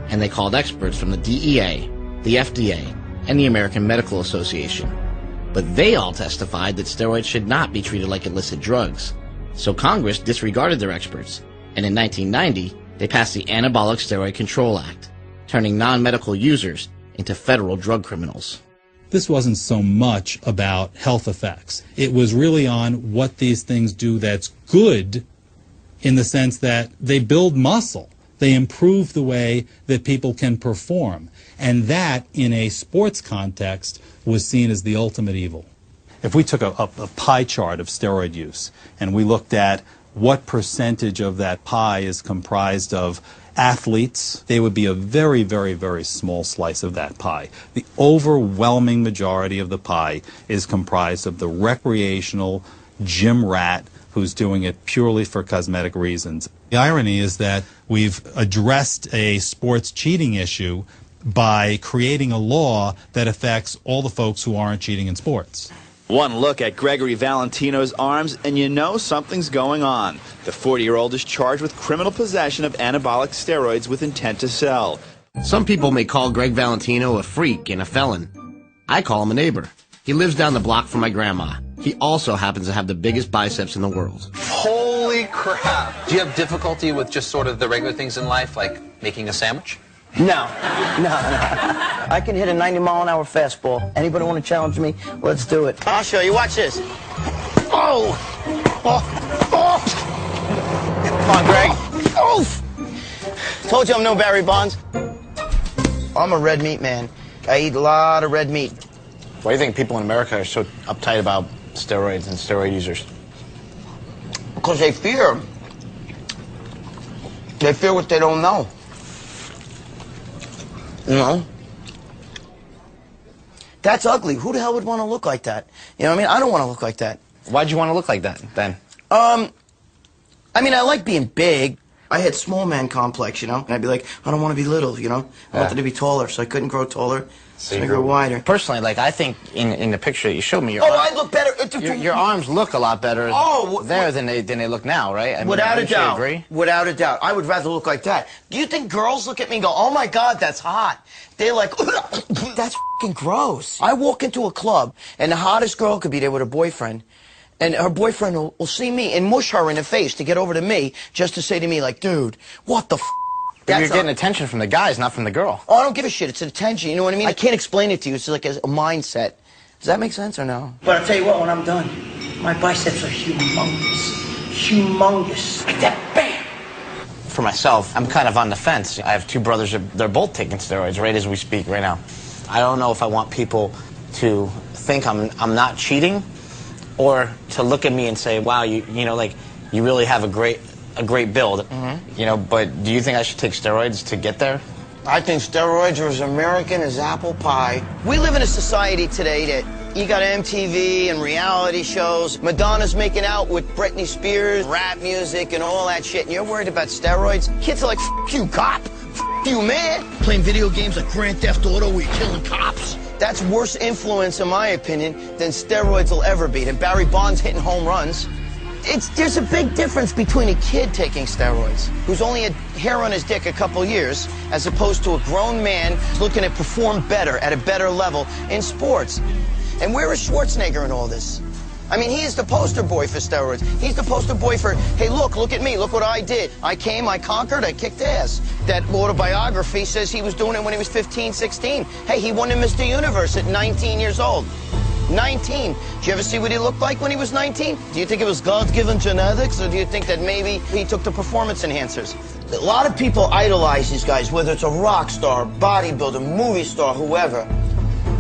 And they called experts from the DEA, the FDA, and the American Medical Association. But they all testified that steroids should not be treated like illicit drugs. So Congress disregarded their experts, and in 1990, they passed the Anabolic Steroid Control Act, turning non-medical users into federal drug criminals. This wasn't so much about health effects. It was really on what these things do that's good, in the sense that they build muscle. They improve the way that people can perform. And that, in a sports context, was seen as the ultimate evil. If we took a pie chart of steroid use and we looked at what percentage of that pie is comprised of athletes, they would be a very, very, very small slice of that pie. The overwhelming majority of the pie is comprised of the recreational gym rat who's doing it purely for cosmetic reasons. The irony is that we've addressed a sports cheating issue by creating a law that affects all the folks who aren't cheating in sports. One look at Gregory Valentino's arms and you know something's going on. The 40-year-old is charged with criminal possession of anabolic steroids with intent to sell. Some people may call Greg Valentino a freak and a felon. I call him a neighbor. He lives down the block from my grandma. He also happens to have the biggest biceps in the world. Holy crap. Do you have difficulty with just sort of the regular things in life, like making a sandwich? No. I can hit a 90-mile-an-hour fastball. Anybody want to challenge me? Let's do it. I'll show you. Watch this. Oh! Come on, Greg. Oh! Told you I'm no Barry Bonds. I'm a red meat man. I eat a lot of red meat. Why do you think people in America are so uptight about steroids and steroid users? Because they fear what they don't know. You know? That's ugly. Who the hell would want to look like that? You know what I mean? I don't want to look like that. Why'd you want to look like that, then? I mean, I like being big. I had small man complex, you know? And I'd be like, I don't want to be little, you know? I wanted to be taller, so I couldn't grow taller. So I grew wider. Personally, like, I think in the picture that you showed me, I look better. Your arms look a lot better there than they look now, right? I mean, Without a doubt. Agree? Without a doubt. I would rather look like that. Do you think girls look at me and go, oh my God, that's hot? They're like, that's fucking gross. I walk into a club and the hottest girl could be there with her boyfriend. And her boyfriend will see me and mush her in the face to get over to me just to say to me like, dude, what the f***? You're getting attention from the guys, not from the girl. Oh, I don't give a shit. It's attention. You know what I mean? I can't explain it to you. It's like a mindset. Does that make sense or no? But I'll tell you what, when I'm done, my biceps are humongous. Humongous. Like that, bam! For myself, I'm kind of on the fence. I have two brothers. They're both taking steroids right as we speak right now. I don't know if I want people to think I'm not cheating or to look at me and say, wow, you know, like, you really have a great build, you know, but do you think I should take steroids to get there? I think steroids are as American as apple pie. We live in a society today that you got MTV and reality shows. Madonna's making out with Britney Spears, rap music and all that shit, and you're worried about steroids? Kids are like, f*** you, cop. F*** you, man. Playing video games like Grand Theft Auto where you're killing cops. That's worse influence, in my opinion, than steroids will ever be, than Barry Bonds hitting home runs. There's a big difference between a kid taking steroids, who's only had hair on his dick a couple years, as opposed to a grown man looking to perform better, at a better level in sports. And where is Schwarzenegger in all this? I mean, he is the poster boy for steroids. He's the poster boy for, hey, look at me, look what I did. I came, I conquered, I kicked ass. That autobiography says he was doing it when he was 15, 16. Hey, he won the Mr. Universe at 19 years old. 19. Did you ever see what he looked like when he was 19? Do you think it was God-given genetics, or do you think that maybe he took the performance enhancers? A lot of people idolize these guys, whether it's a rock star, bodybuilder, movie star, whoever.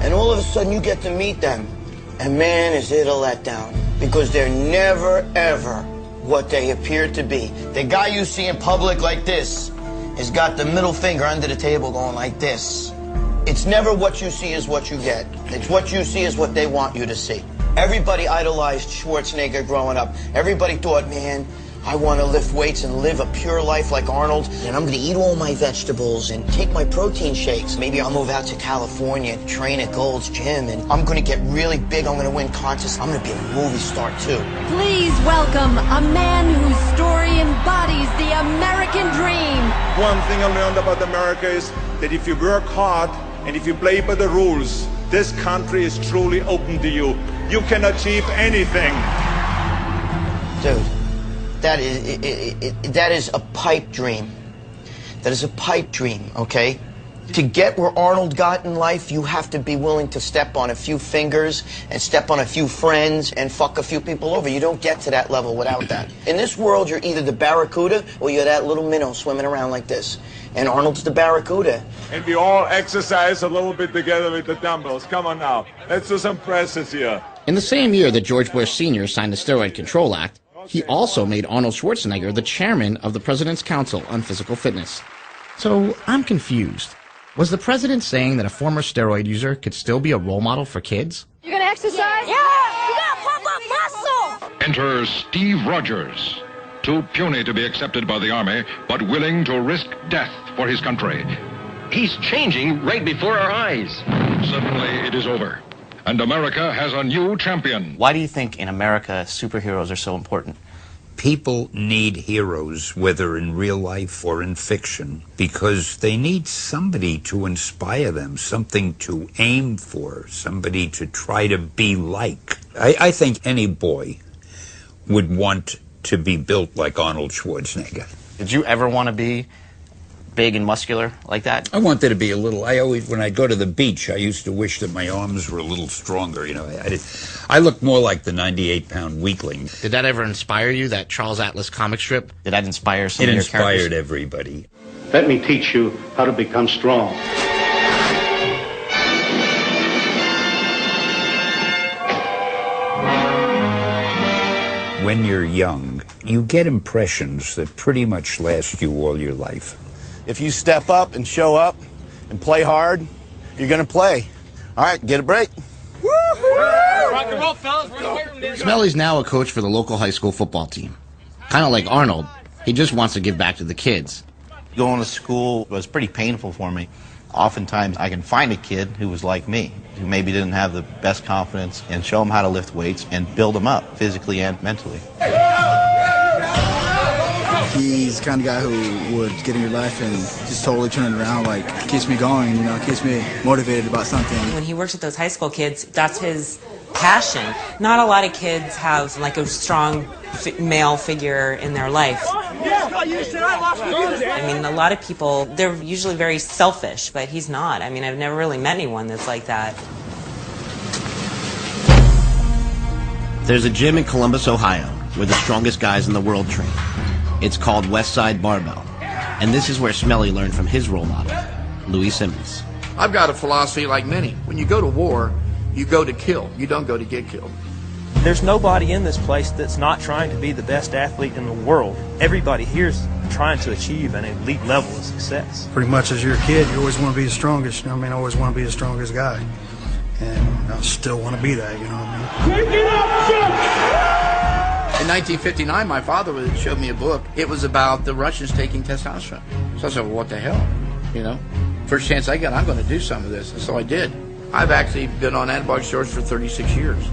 And all of a sudden you get to meet them. And man, is it a letdown. Because they're never, ever what they appear to be. The guy you see in public like this has got the middle finger under the table going like this. It's never what you see is what you get. It's what you see is what they want you to see. Everybody idolized Schwarzenegger growing up. Everybody thought, man, I want to lift weights and live a pure life like Arnold, and I'm going to eat all my vegetables and take my protein shakes. Maybe I'll move out to California, train at Gold's Gym, and I'm going to get really big. I'm going to win contests. I'm going to be a movie star, too. Please welcome a man whose story embodies the American dream. One thing I learned about America is that if you work hard and if you play by the rules, this country is truly open to you. You can achieve anything. Dude. That is a pipe dream. That is a pipe dream, okay? To get where Arnold got in life, you have to be willing to step on a few fingers and step on a few friends and fuck a few people over. You don't get to that level without that. In this world, you're either the Barracuda or you're that little minnow swimming around like this. And Arnold's the Barracuda. And we all exercise a little bit together with the dumbbells. Come on now. Let's do some presses here. In the same year that George Bush Sr. signed the Steroid Control Act, he also made Arnold Schwarzenegger the chairman of the President's Council on Physical Fitness. So, I'm confused. Was the president saying that a former steroid user could still be a role model for kids? You gonna exercise? Yeah! You gotta pump up muscle! Enter Steve Rogers. Too puny to be accepted by the Army, but willing to risk death for his country. He's changing right before our eyes. Suddenly, it is over. And America has a new champion. Why do you think in America superheroes are so important? People need heroes, whether in real life or in fiction, because they need somebody to inspire them, something to aim for, somebody to try to be like. I think any boy would want to be built like Arnold Schwarzenegger. Did you ever want to be big and muscular like that? I wanted to be a little, when I'd go to the beach, I used to wish that my arms were a little stronger, you know. I looked more like the 98-pound weakling. Did that ever inspire you, that Charles Atlas comic strip? Did that inspire some of your characters? It inspired everybody. Let me teach you how to become strong. When you're young, you get impressions that pretty much last you all your life. If you step up and show up and play hard, you're going to play. All right, get a break. Rock and roll, fellas. Smelly's now a coach for the local high school football team. Kind of like Arnold, he just wants to give back to the kids. Going to school was pretty painful for me. Oftentimes I can find a kid who was like me, who maybe didn't have the best confidence, and show them how to lift weights and build them up physically and mentally. He's the kind of guy who would get in your life and just totally turn it around, like, keeps me going, you know, keeps me motivated about something. When he works with those high school kids, that's his passion. Not a lot of kids have, like, a strong male figure in their life. I mean, a lot of people, they're usually very selfish, but he's not. I mean, I've never really met anyone that's like that. There's a gym in Columbus, Ohio, where the strongest guys in the world train. It's called Westside Barbell, and this is where Smelly learned from his role model, Louis Simmons. I've got a philosophy like many. When you go to war, you go to kill. You don't go to get killed. There's nobody in this place that's not trying to be the best athlete in the world. Everybody here's trying to achieve an elite level of success. Pretty much as you're a kid, you always want to be the strongest. You know what I mean? I always want to be the strongest guy. And I still want to be that, you know what I mean? Take it up, in 1959, my father showed me a book. It was about the Russians taking testosterone. So I said, well, what the hell? You know, first chance I got, I'm going to do some of this. And so I did. I've actually been on anabolic steroids for 36 years.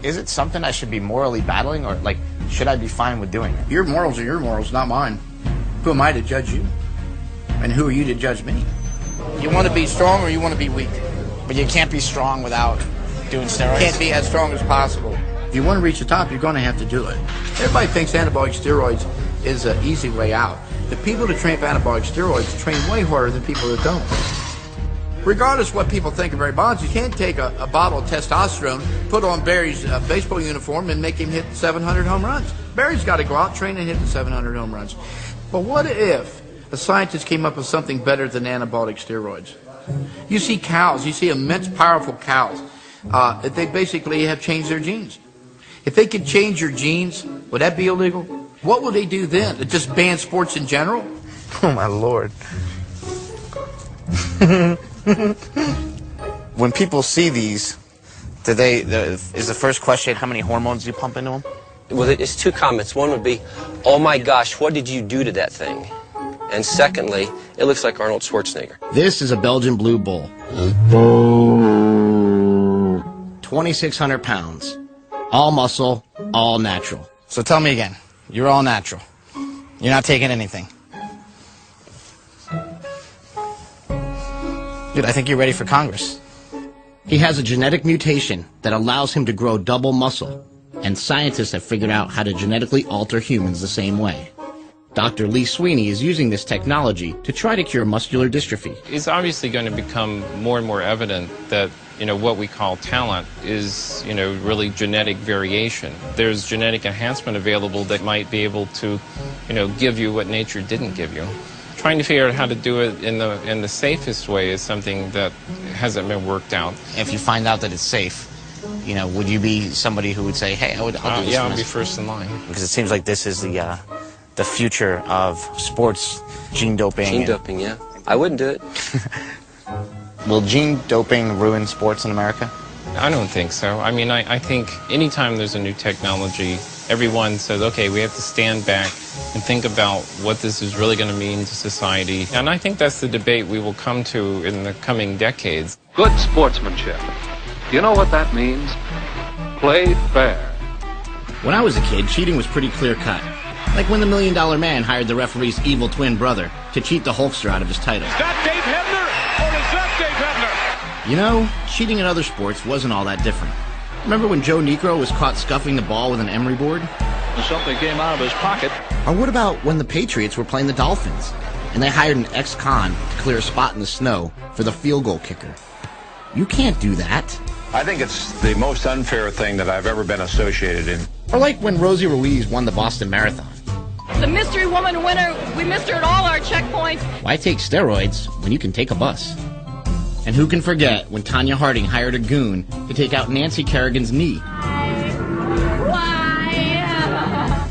Is it something I should be morally battling, or, like, should I be fine with doing it? Your morals are your morals, not mine. Who am I to judge you? And who are you to judge me? You want to be strong or you want to be weak? But you can't be strong without doing steroids? You can't be as strong as possible. If you want to reach the top, you're going to have to do it. Everybody thinks anabolic steroids is an easy way out. The people that train for anabolic steroids train way harder than people that don't. Regardless of what people think of Barry Bonds, you can't take a bottle of testosterone, put on Barry's baseball uniform, and make him hit 700 home runs. Barry's got to go out, train, and hit the 700 home runs. But what if a scientist came up with something better than anabolic steroids? You see cows, you see immense, powerful cows. They basically have changed their genes. If they could change your genes, would that be illegal? What would they do then? Just ban sports in general? Oh, my Lord. When people see these, is the first question how many hormones you pump into them? Well, it's two comments. One would be, oh my gosh, what did you do to that thing? And secondly, it looks like Arnold Schwarzenegger. This is a Belgian Blue Bull. 2,600 pounds. All muscle, all natural. So tell me again, you're all natural. You're not taking anything. Dude, I think you're ready for Congress. He has a genetic mutation that allows him to grow double muscle, and scientists have figured out how to genetically alter humans the same way. Dr. Lee Sweeney is using this technology to try to cure muscular dystrophy. It's obviously going to become more and more evident that, what we call talent is, really genetic variation. There's genetic enhancement available that might be able to, give you what nature didn't give you. Trying to figure out how to do it in the safest way is something that hasn't been worked out. If you find out that it's safe, would you be somebody who would say, hey, I'll do this? Yeah, I'll be first in line. Because it seems like this is the future of sports, gene doping. Gene doping, yeah. I wouldn't do it. Will gene doping ruin sports in America? I don't think so. I mean, I think anytime there's a new technology, everyone says, okay, we have to stand back and think about what this is really going to mean to society. And I think that's the debate we will come to in the coming decades. Good sportsmanship. You know what that means? Play fair. When I was a kid, cheating was pretty clear-cut. Like when the $1 Million Man hired the referee's evil twin brother to cheat the Hulkster out of his title. Is that Dave Hebner or is that Dave Hebner? Cheating in other sports wasn't all that different. Remember when Joe Niekro was caught scuffing the ball with an emery board? Something came out of his pocket. Or what about when the Patriots were playing the Dolphins and they hired an ex-con to clear a spot in the snow for the field goal kicker? You can't do that. I think it's the most unfair thing that I've ever been associated in. Or like when Rosie Ruiz won the Boston Marathon. The mystery woman winner, we missed her at all our checkpoints. Why take steroids when you can take a bus? And who can forget when Tanya Harding hired a goon to take out Nancy Kerrigan's knee?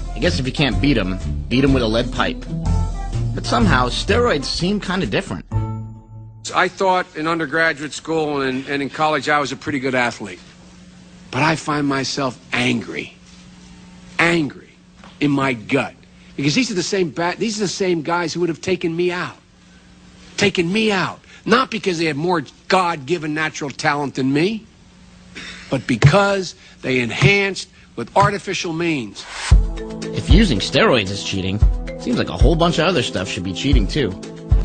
I guess if you can't beat him with a lead pipe. But somehow, steroids seem kind of different. I thought in undergraduate school and in college I was a pretty good athlete. But I find myself angry in my gut. Because these are the same guys who would have taken me out. Not because they had more God-given natural talent than me, but because they enhanced with artificial means. If using steroids is cheating, seems like a whole bunch of other stuff should be cheating too.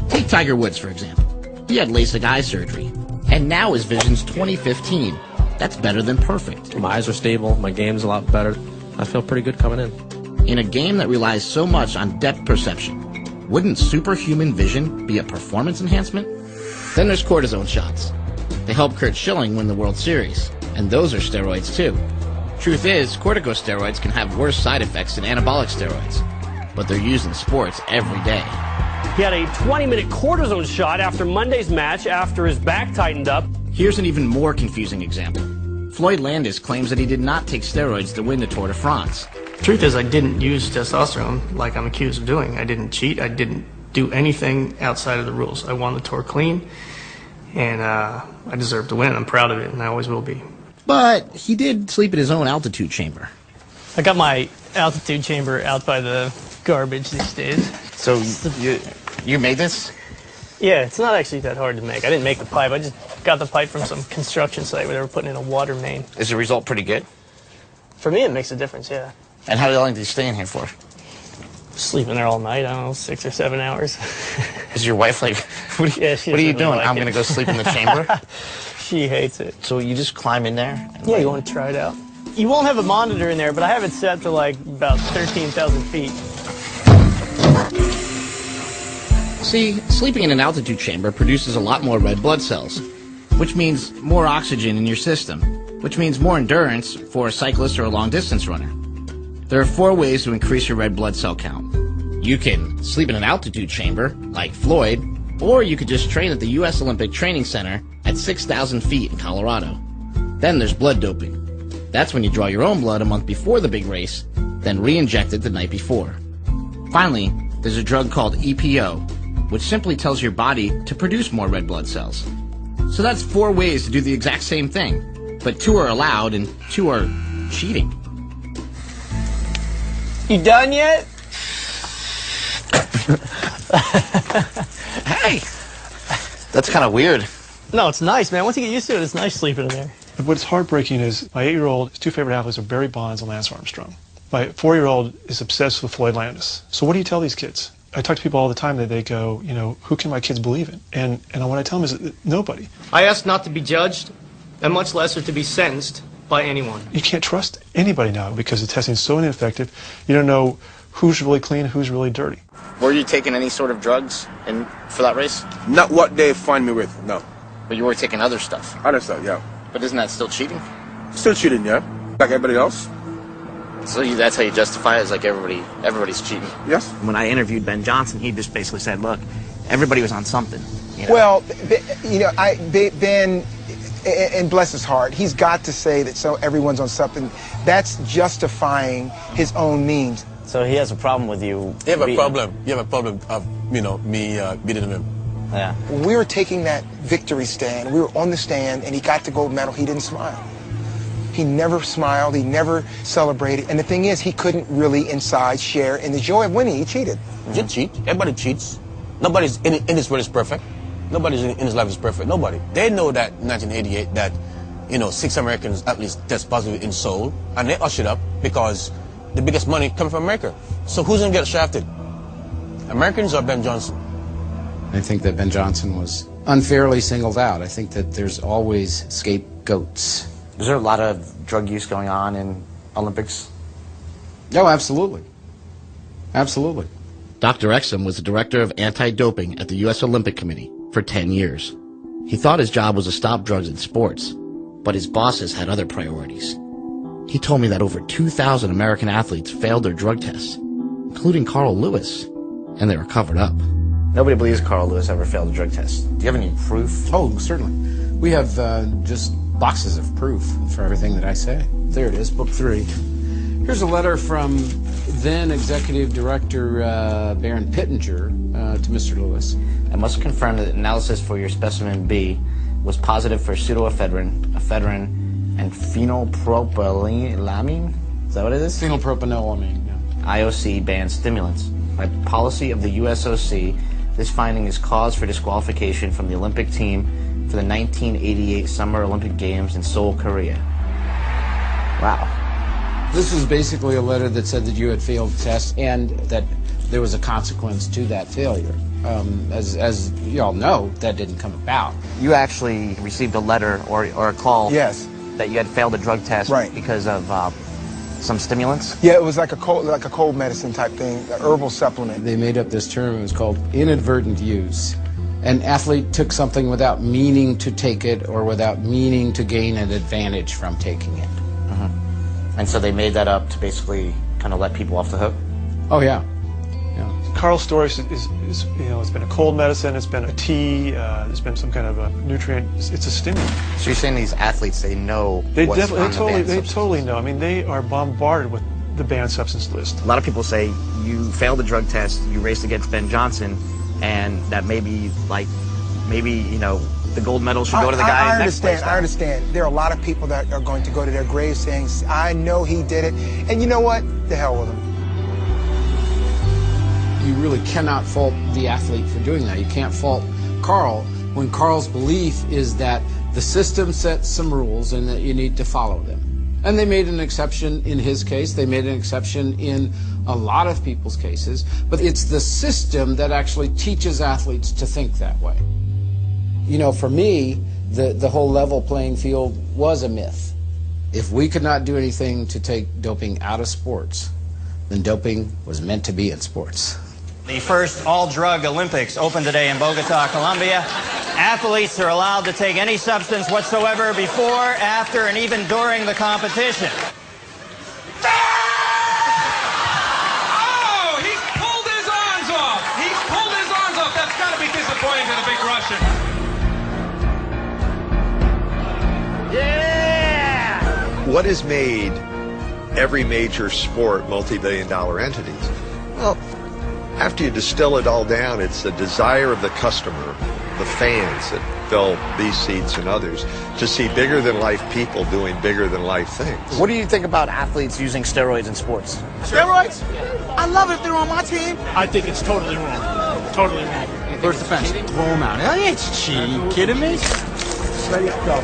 Take Tiger Woods, for example. He had LASIK eye surgery, and now his vision's 20/15. That's better than perfect. My eyes are stable, my game's a lot better. I feel pretty good coming in. In a game that relies so much on depth perception, wouldn't superhuman vision be a performance enhancement? Then there's cortisone shots. They helped Kurt Schilling win the World Series, and those are steroids too. Truth is, corticosteroids can have worse side effects than anabolic steroids, but they're used in sports every day. He had a 20-minute cortisone shot after Monday's match after his back tightened up. Here's an even more confusing example. Floyd Landis claims that he did not take steroids to win the Tour de France. Truth is, I didn't use testosterone like I'm accused of doing. I didn't cheat. I didn't do anything outside of the rules. I won the Tour clean, and I deserve to win. I'm proud of it, and I always will be. But he did sleep in his own altitude chamber. I got my altitude chamber out by the garbage these days. So you made this? Yeah, it's not actually that hard to make. I didn't make the pipe. I just got the pipe from some construction site where they were putting in a water main. Is the result pretty good? For me, it makes a difference, yeah. And how long do you stay in here for? Sleeping there all night, I don't know, 6 or 7 hours. Is your wife like, what are you doing? I'm going to go sleep in the chamber? She hates it. So you just climb in there? Yeah, you want to try it out? You won't have a monitor in there, but I have it set to like about 13,000 feet. See, sleeping in an altitude chamber produces a lot more red blood cells, which means more oxygen in your system, which means more endurance for a cyclist or a long-distance runner. There are 4 ways to increase your red blood cell count. You can sleep in an altitude chamber, like Floyd, or you could just train at the U.S. Olympic Training Center at 6,000 feet in Colorado. Then there's blood doping. That's when you draw your own blood a month before the big race, then re-inject it the night before. Finally, there's a drug called EPO, which simply tells your body to produce more red blood cells. So that's 4 ways to do the exact same thing, but 2 are allowed and 2 are cheating. You done yet? Hey! That's kind of weird. No, it's nice, man. Once you get used to it, it's nice sleeping in there. What's heartbreaking is my 8-year-old, his 2 favorite athletes are Barry Bonds and Lance Armstrong. My 4-year-old is obsessed with Floyd Landis. So what do you tell these kids? I talk to people all the time that they go, you know, who can my kids believe in? And what I tell them is that nobody. I ask not to be judged, and much less to be sentenced by anyone. You can't trust anybody now because the testing is so ineffective. You don't know who's really clean, who's really dirty. Were you taking any sort of drugs for that race? Not what they find me with, no. But you were taking other stuff? Other stuff, yeah. But isn't that still cheating? Still cheating, yeah. Like everybody else. So that's how you justify it, is like everybody's cheating? Yes. When I interviewed Ben Johnson, he just basically said, look, everybody was on something. You know? Well, you know, Ben, and bless his heart, he's got to say that everyone's on something. That's justifying his own means. So he has a problem with you. You have a problem of, you know, me beating him. Yeah. When we were taking that victory stand, we were on the stand, and he got the gold medal. He didn't smile. He never smiled. He never celebrated. And the thing is, he couldn't really inside share in the joy of winning. He cheated. You cheat. Everybody cheats. Nobody's in this world is perfect. Nobody in his life is perfect. Nobody. They know that in 1988 that, you know, 6 Americans at least test positive in Seoul, and they ushered up because the biggest money comes from America. So who's going to get shafted? Americans or Ben Johnson? I think that Ben Johnson was unfairly singled out. I think that there's always scapegoats. Is there a lot of drug use going on in Olympics? Oh, absolutely. Absolutely. Dr. Exum was the director of anti-doping at the U.S. Olympic Committee for 10 years. He thought his job was to stop drugs in sports, but his bosses had other priorities. He told me that over 2,000 American athletes failed their drug tests, including Carl Lewis, and they were covered up. Nobody believes Carl Lewis ever failed a drug test. Do you have any proof? Oh, certainly. We have just boxes of proof for everything that I say. There it is, book 3. Here's a letter from then Executive Director Baron Pittenger to Mr. Lewis. I must confirm that analysis for your specimen B was positive for pseudoephedrine, ephedrine, and phenylpropylamine. Is that what it is? Phenylpropylamine, yeah. IOC banned stimulants. By policy of the USOC, this finding is cause for disqualification from the Olympic team for the 1988 Summer Olympic Games in Seoul, Korea. Wow. This was basically a letter that said that you had failed the test and that there was a consequence to that failure. As you all know, that didn't come about. You actually received a letter or a call that you had failed a drug test because of some stimulants? Yeah, it was like a cold medicine type thing, an herbal supplement. They made up this term. It was called inadvertent use. An athlete took something without meaning to take it or without meaning to gain an advantage from taking it. And so they made that up to basically kind of let people off the hook? Oh, yeah. Carl's story is it's been a cold medicine, it's been a tea, there's been some kind of a nutrient. It's a stimulant. So you're saying these athletes, they know what's on the banned substance? They totally know. I mean, they are bombarded with the banned substance list. A lot of people say you failed a drug test, you raced against Ben Johnson, and that maybe the gold medal should go to the guy next place. I understand. There are a lot of people that are going to go to their graves saying, I know he did it. And you know what? The hell with him. You really cannot fault the athlete for doing that. You can't fault Carl when Carl's belief is that the system sets some rules and that you need to follow them. And they made an exception in his case. They made an exception in a lot of people's cases. But it's the system that actually teaches athletes to think that way. You know, for me, the whole level playing field was a myth. If we could not do anything to take doping out of sports, then doping was meant to be in sports. The first all-drug Olympics open today in Bogota, Colombia. Athletes are allowed to take any substance whatsoever before, after, and even during the competition. Oh, he's pulled his arms off. He's pulled his arms off. That's got to be disappointing to the big Russian. Yeah! What has made every major sport multi-billion-dollar entities? Well, after you distill it all down, it's the desire of the customer, the fans that fill these seats and others, to see bigger-than-life people doing bigger-than-life things. What do you think about athletes using steroids in sports? Steroids? I love it if they're on my team. I think it's totally wrong. Totally wrong. First offense, throw them out. That ain't cheating. You kidding me? Let it go.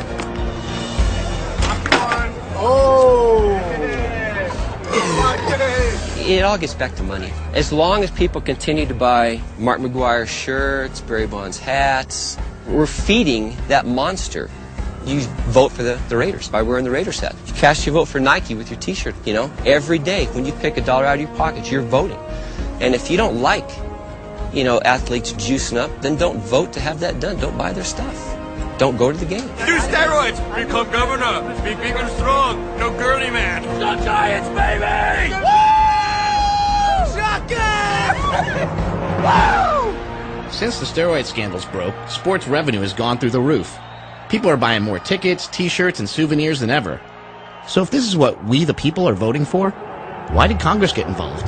Oh! It all gets back to money. As long as people continue to buy Mark McGuire shirts, Barry Bonds hats, we're feeding that monster. You vote for the Raiders by wearing the Raiders hat. You cast your vote for Nike with your t-shirt, every day when you pick $1 out of your pocket, you're voting. And if you don't like, athletes juicing up, then don't vote to have that done. Don't buy their stuff. Don't go to the game. Do steroids. Become governor. Be big and strong. No girly man. The Giants, baby! Woo! Since the steroid scandals broke, sports revenue has gone through the roof. People are buying more tickets, t-shirts, and souvenirs than ever. So if this is what we the people are voting for, why did Congress get involved?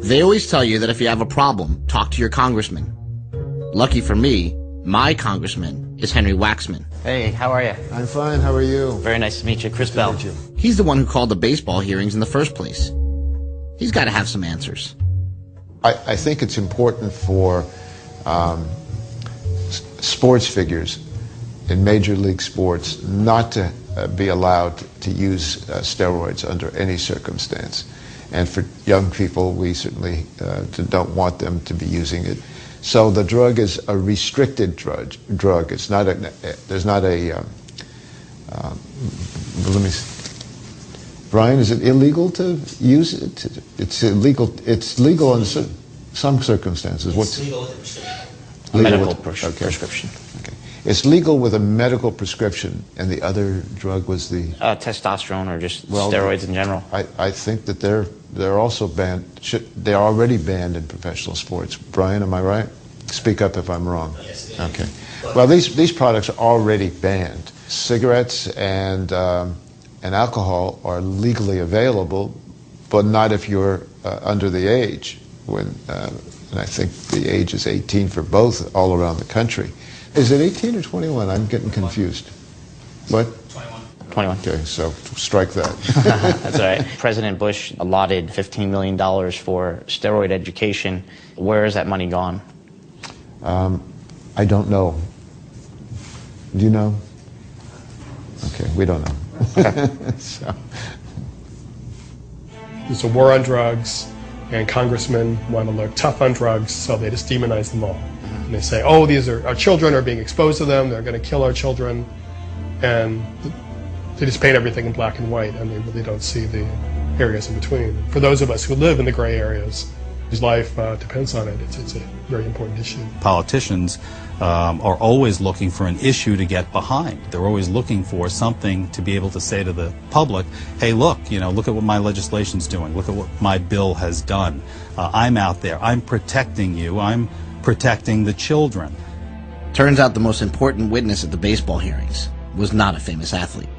They always tell you that if you have a problem, talk to your congressman. Lucky for me, my congressman is Henry Waxman. Hey, how are you? I'm fine. How are you? Very nice to meet you. Chris Bell. He's the one who called the baseball hearings in the first place. He's got to have some answers. I think it's important for sports figures in Major League sports not to be allowed to use steroids under any circumstance. And for young people, we certainly don't want them to be using it. So the drug is a restricted drug. It's not there's not a, let me see. Brian, is it illegal to use it? It's illegal. It's legal in some circumstances. It's legal with a medical prescription. Okay. It's legal with a medical prescription, and the other drug was the testosterone or just steroids in general. I think that they're they're also banned. They're already banned in professional sports. Brian, am I right? Speak up if I'm wrong. Yes. Okay. Well, these products are already banned. Cigarettes and alcohol are legally available, but not if you're under the age. And I think the age is 18 for both all around the country. Is it 18 or 21? I'm getting confused. What? 21. Okay, so strike that. That's all right. President Bush allotted $15 million for steroid education. Where has that money gone? I don't know. Do you know? Okay, we don't know. Okay. So. There's a war on drugs, and congressmen want to look tough on drugs, so they just demonize them all. And they say, oh, these are our children are being exposed to them, they're going to kill our children, and they just paint everything in black and white, and they really don't see the areas in between. For those of us who live in the gray areas, whose life depends on it, it's a very important issue. Politicians are always looking for an issue to get behind. They're always looking for something to be able to say to the public, hey, look at what my legislation's doing. Look at what my bill has done. I'm out there. I'm protecting you. I'm protecting the children. Turns out the most important witness at the baseball hearings was not a famous athlete.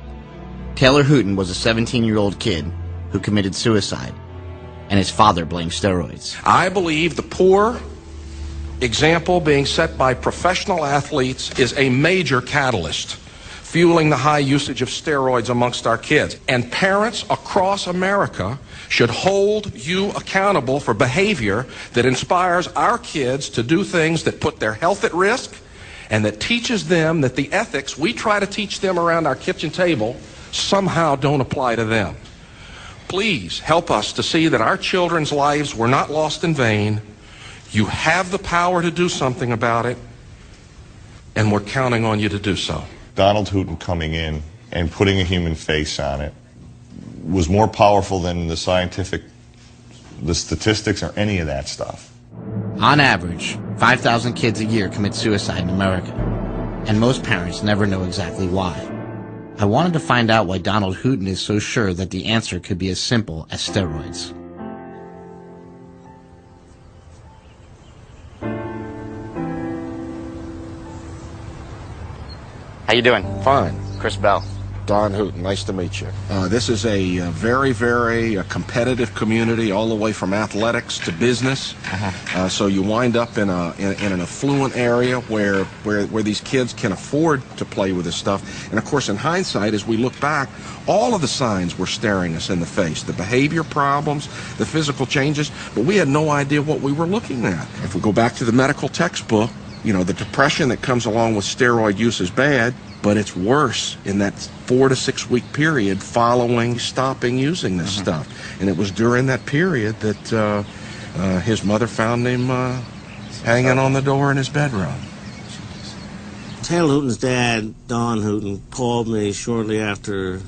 Taylor Hooton was a 17-year-old kid who committed suicide, and his father blamed steroids. I believe the poor example being set by professional athletes is a major catalyst, fueling the high usage of steroids amongst our kids. And parents across America should hold you accountable for behavior that inspires our kids to do things that put their health at risk and that teaches them that the ethics we try to teach them around our kitchen table somehow don't apply to them. Please help us to see that our children's lives were not lost in vain. You have the power to do something about it, and we're counting on you to do so. Donald Hooton coming in and putting a human face on it was more powerful than the statistics or any of that stuff. On average, 5,000 kids a year commit suicide in America, and most parents never know exactly why. I wanted to find out why Donald Hooton is so sure that the answer could be as simple as steroids. How you doing? Fine. Chris Bell. Don Hooton, nice to meet you. This is a very, very competitive community, all the way from athletics to business. So you wind up in an affluent area where these kids can afford to play with this stuff. And of course, in hindsight, as we look back, all of the signs were staring us in the face. The behavior problems, the physical changes, but we had no idea what we were looking at. If we go back to the medical textbook, the depression that comes along with steroid use is bad, but it's worse in that 4 to 6 week period following stopping using this stuff. And it was during that period that his mother found him hanging on the door in his bedroom. Taylor Hooton's dad, Don Hooton, called me shortly after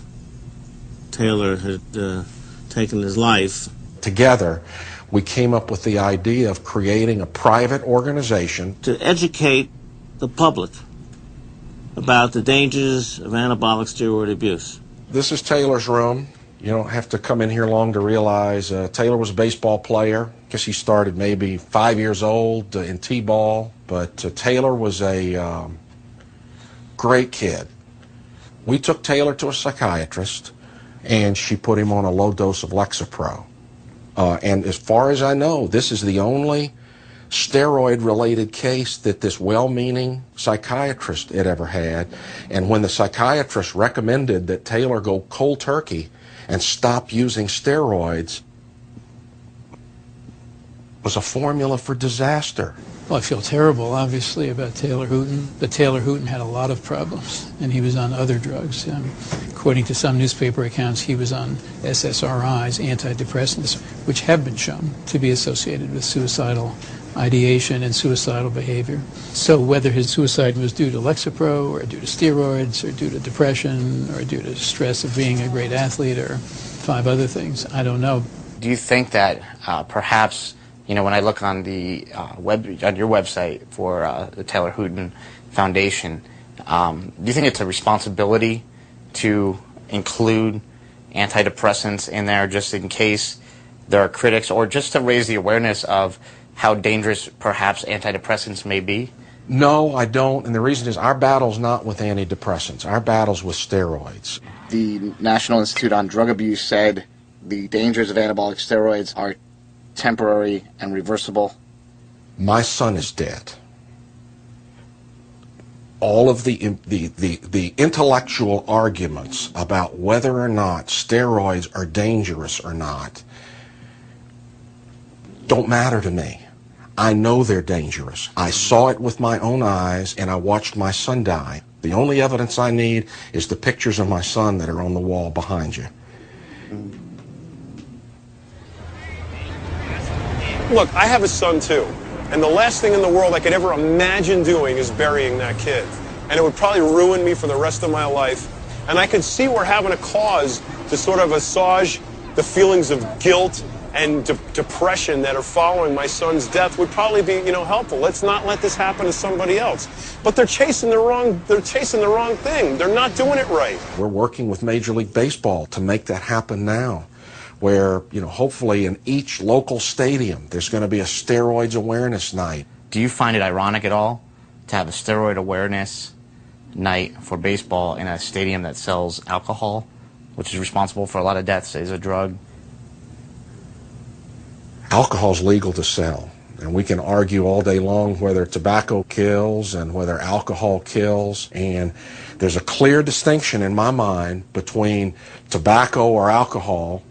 Taylor had taken his life. Together, we came up with the idea of creating a private organization to educate the public about the dangers of anabolic steroid abuse. This is Taylor's room. You don't have to come in here long to realize Taylor was a baseball player. I guess he started maybe 5 years old in T-ball, but Taylor was a great kid. We took Taylor to a psychiatrist, and she put him on a low dose of Lexapro. And as far as I know, this is the only steroid-related case that this well-meaning psychiatrist had ever had. And when the psychiatrist recommended that Taylor go cold turkey and stop using steroids, was a formula for disaster. Well, I feel terrible, obviously, about Taylor Hooton. But Taylor Hooton had a lot of problems, and he was on other drugs. According to some newspaper accounts, he was on SSRIs, antidepressants, which have been shown to be associated with suicidal ideation and suicidal behavior. So whether his suicide was due to Lexapro or due to steroids or due to depression or due to stress of being a great athlete or 5 other things, I don't know. Do you think that perhaps, when I look on the on your website for the Taylor Hooton Foundation, do you think it's a responsibility to include antidepressants in there just in case there are critics, or just to raise the awareness of how dangerous perhaps antidepressants may be? No, I don't, and the reason is our battle's not with antidepressants. Our battle's with steroids. The National Institute on Drug Abuse said the dangers of anabolic steroids are temporary and reversible. My son is dead. All of the intellectual arguments about whether or not steroids are dangerous or not don't matter to me. I know they're dangerous. I saw it with my own eyes, and I watched my son die. The only evidence I need is the pictures of my son that are on the wall behind you. Look, I have a son too, and the last thing in the world I could ever imagine doing is burying that kid. And it would probably ruin me for the rest of my life. And I could see where having a cause to sort of assuage the feelings of guilt and depression that are following my son's death would probably be, helpful. Let's not let this happen to somebody else. But they're chasing the wrong thing. They're not doing it right. We're working with Major League Baseball to make that happen now, where, hopefully in each local stadium there's going to be a steroids awareness night. Do you find it ironic at all to have a steroid awareness night for baseball in a stadium that sells alcohol, which is responsible for a lot of deaths as a drug? Alcohol's legal to sell, and we can argue all day long whether tobacco kills and whether alcohol kills, and there's a clear distinction in my mind between tobacco or alcohol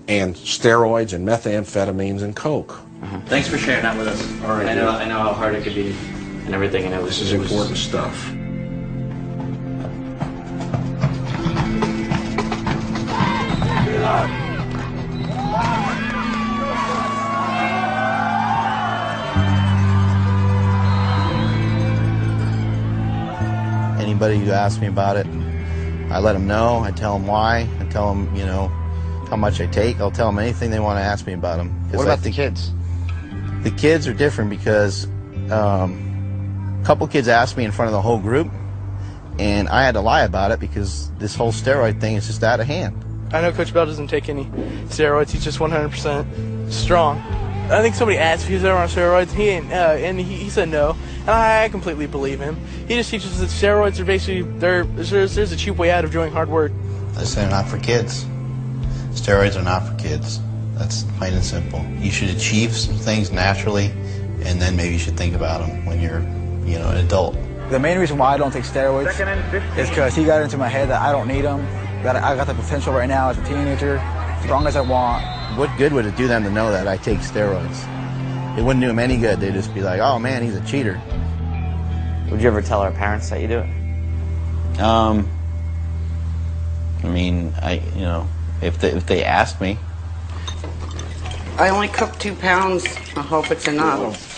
and steroids and methamphetamines and coke. Thanks for sharing that with us. All right, I know how hard it could be and everything, and this is important stuff. Anybody who asks me about it, I let them know. I tell them why. I tell them, how much I take. I'll tell them anything they want to ask me about them. What about the kids? The kids are different because a couple kids asked me in front of the whole group, and I had to lie about it because this whole steroid thing is just out of hand. I know Coach Bell doesn't take any steroids. He's just 100% strong. I think somebody asked if he was ever on steroids, and he said no. And I completely believe him. He just teaches that steroids are basically, there's a cheap way out of doing hard work. I say they're not for kids. Steroids are not for kids. That's plain and simple. You should achieve some things naturally, and then maybe you should think about them when you're, an adult. The main reason why I don't take steroids is because he got into my head that I don't need them. That I got the potential right now as a teenager, as long as I want. What good would it do them to know that I take steroids? It wouldn't do them any good. They'd just be like, oh man, he's a cheater. Would you ever tell our parents that you do it? If they ask me. I only cook 2 pounds. I hope it's enough.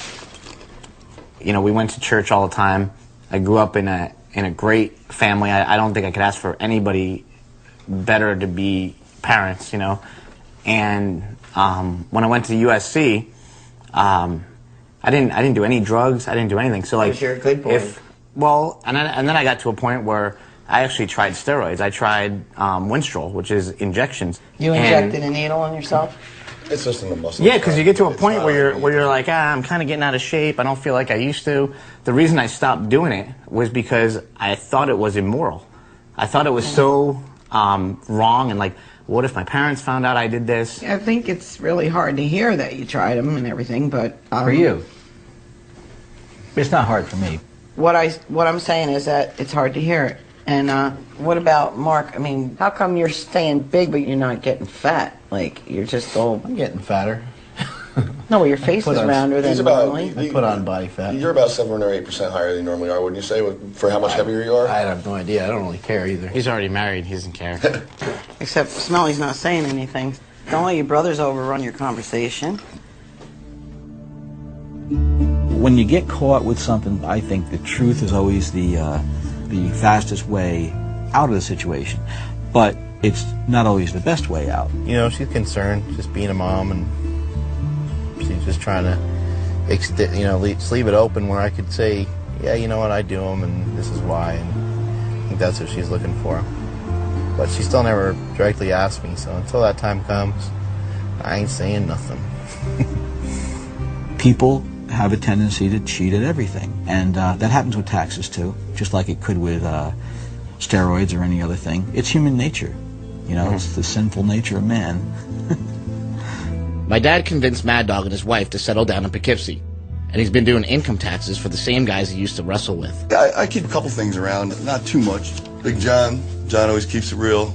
We went to church all the time. I grew up in a great family. I don't think I could ask for anybody better to be parents, And when I went to USC, I didn't do any drugs. I didn't do anything. So you're a good boy. And then I got to a point where I actually tried steroids. I tried Winstrol, which is injections. You injected a needle on yourself? It's just in the muscle. Yeah, because you get to a point where you're like, I'm kind of getting out of shape. I don't feel like I used to. The reason I stopped doing it was because I thought it was immoral. I thought it was so wrong, and like, what if my parents found out I did this? I think it's really hard to hear that you tried them and everything, but for you, it's not hard for me. What I'm saying is that it's hard to hear it. And what about Mark? How come you're staying big but you're not getting fat? Like you're just old. I'm getting fatter. No, your face is rounder than normally. I put on body fat. You're about 7 or 8% higher than you normally are, wouldn't you say, for how much heavier you are? I have no idea. I don't really care either. He's already married. He doesn't care. Except Smelly's not saying anything. Don't let your brothers overrun your conversation. When you get caught with something, I think the truth is always the fastest way out of the situation. But it's not always the best way out. She's concerned, just being a mom, and she's just trying to, leave it open where I could say, yeah, you know what, I do them, and this is why, and I think that's what she's looking for. But she still never directly asked me, so until that time comes, I ain't saying nothing. People have a tendency to cheat at everything, and that happens with taxes too, just like it could with steroids or any other thing. It's human nature, you know, it's the sinful nature of man. My dad convinced Mad Dog and his wife to settle down in Poughkeepsie, and he's been doing income taxes for the same guys he used to wrestle with. I keep a couple things around, not too much. Big John always keeps it real.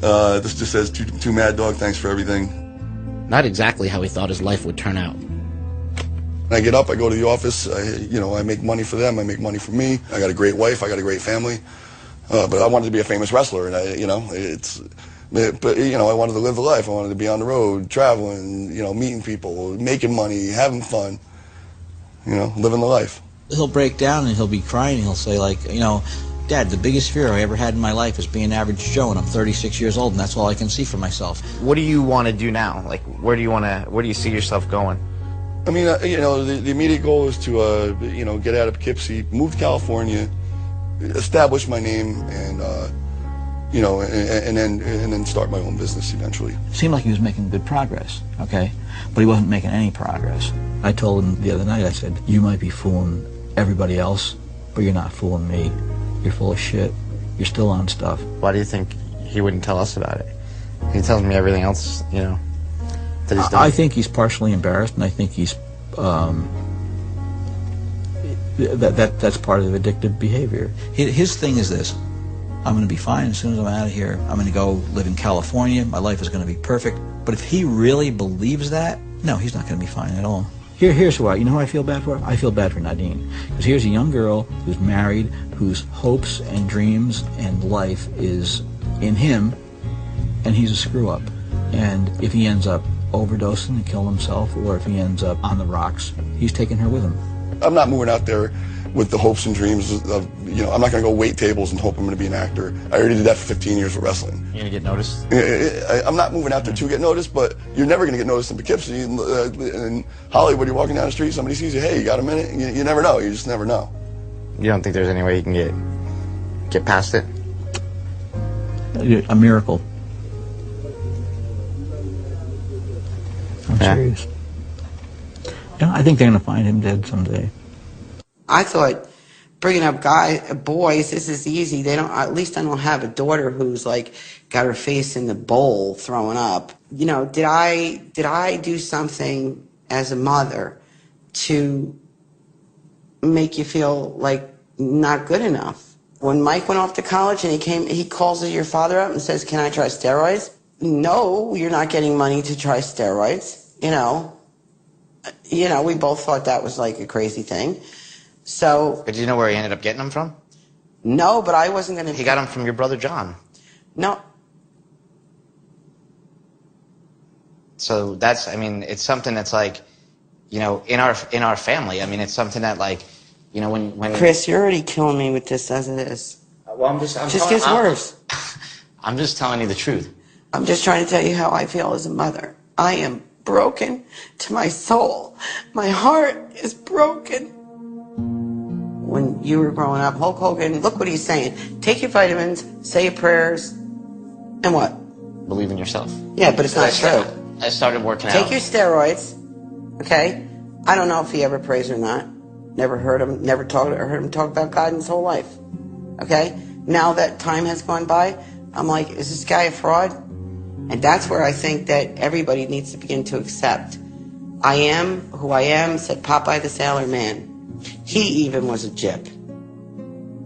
This just says to Mad Dog, thanks for everything. Not exactly how he thought his life would turn out. When I get up, I go to the office, I make money for them, I make money for me. I got a great wife, I got a great family. But I wanted to be a famous wrestler, and I wanted to live the life. I wanted to be on the road, traveling, meeting people, making money, having fun, living the life. He'll break down and he'll be crying and he'll say, like, Dad, the biggest fear I ever had in my life is being average Joe, and I'm 36 years old, and that's all I can see for myself. What do you want to do now? Like, where do you see yourself going? I mean, the immediate goal is to, get out of Poughkeepsie, move to California, establish my name, and then start my own business eventually. It seemed like he was making good progress, okay? But he wasn't making any progress. I told him the other night, I said, you might be fooling everybody else, but you're not fooling me. You're full of shit. You're still on stuff. Why do you think he wouldn't tell us about it? He tells me everything else, that he's done. I think he's partially embarrassed, and I think he's that's part of the addictive behavior. His thing is this: I'm going to be fine as soon as I'm out of here. I'm going to go live in California. My life is going to be perfect. But if he really believes that, no, he's not going to be fine at all. Here's why. You know who I feel bad for? I feel bad for Nadine. Because here's a young girl who's married, whose hopes and dreams and life is in him, and he's a screw-up. And if he ends up overdosing and killing himself, or if he ends up on the rocks, he's taking her with him. I'm not moving out there with the hopes and dreams of, I'm not going to go wait tables and hope I'm going to be an actor. I already did that for 15 years of wrestling. You're going to get noticed? I'm not moving out there to get noticed, but you're never going to get noticed in Poughkeepsie. In Hollywood, you're walking down the street, somebody sees you, hey, you got a minute? You never know. You just never know. You don't think there's any way you can get past it? A miracle. I'm serious. Yeah, I think they're going to find him dead someday. I thought bringing up boys, this is easy. At least I don't have a daughter who's like got her face in the bowl throwing up. Did I do something as a mother to make you feel like not good enough? When Mike went off to college and he calls your father up and says, "Can I try steroids?" No, you're not getting money to try steroids. We both thought that was like a crazy thing. So. But do you know where he ended up getting them from? No, but I wasn't going to. He got them from your brother John. No. So it's something that's like, in our family. It's something that like, when. Chris, you're already killing me with this as it is. Well, it just gets worse. I'm just telling you the truth. I'm just trying to tell you how I feel as a mother. I am broken to my soul. My heart is broken. When you were growing up, Hulk Hogan, look what he's saying. Take your vitamins, say your prayers, and what? Believe in yourself. Yeah, but it's not true. I started working out. Take your steroids, okay? I don't know if he ever prays or not. Never heard him talk about God in his whole life, okay? Now that time has gone by, I'm like, is this guy a fraud? And that's where I think that everybody needs to begin to accept. I am who I am, said Popeye the Sailor Man. He even was a gyp.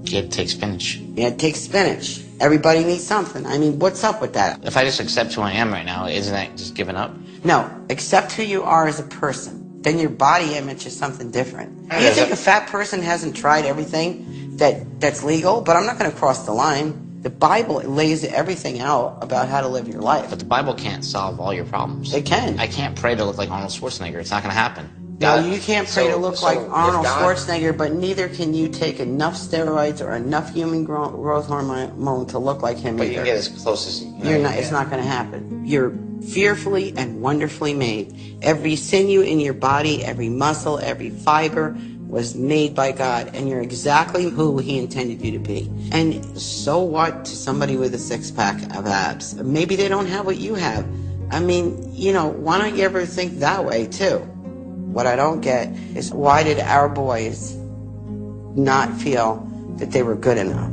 You had to take spinach. You had to take spinach. Everybody needs something. What's up with that? If I just accept who I am right now, isn't that just giving up? No, accept who you are as a person. Then your body image is something different. You think a fat person hasn't tried everything that's legal? But I'm not going to cross the line. The Bible lays everything out about how to live your life. But the Bible can't solve all your problems. It can. I can't pray to look like Arnold Schwarzenegger. It's not going to happen. No, you can't pray to look like Arnold Schwarzenegger, but neither can you take enough steroids or enough human growth hormone to look like him. But you can get as close as you're not. It's not going to happen. You're fearfully and wonderfully made. Every sinew in your body, every muscle, every fiber was made by God, and you're exactly who He intended you to be. And so what to somebody with a six-pack of abs? Maybe they don't have what you have, I mean, you know, why don't you ever think that way too? What I don't get is why did our boys not feel that they were good enough?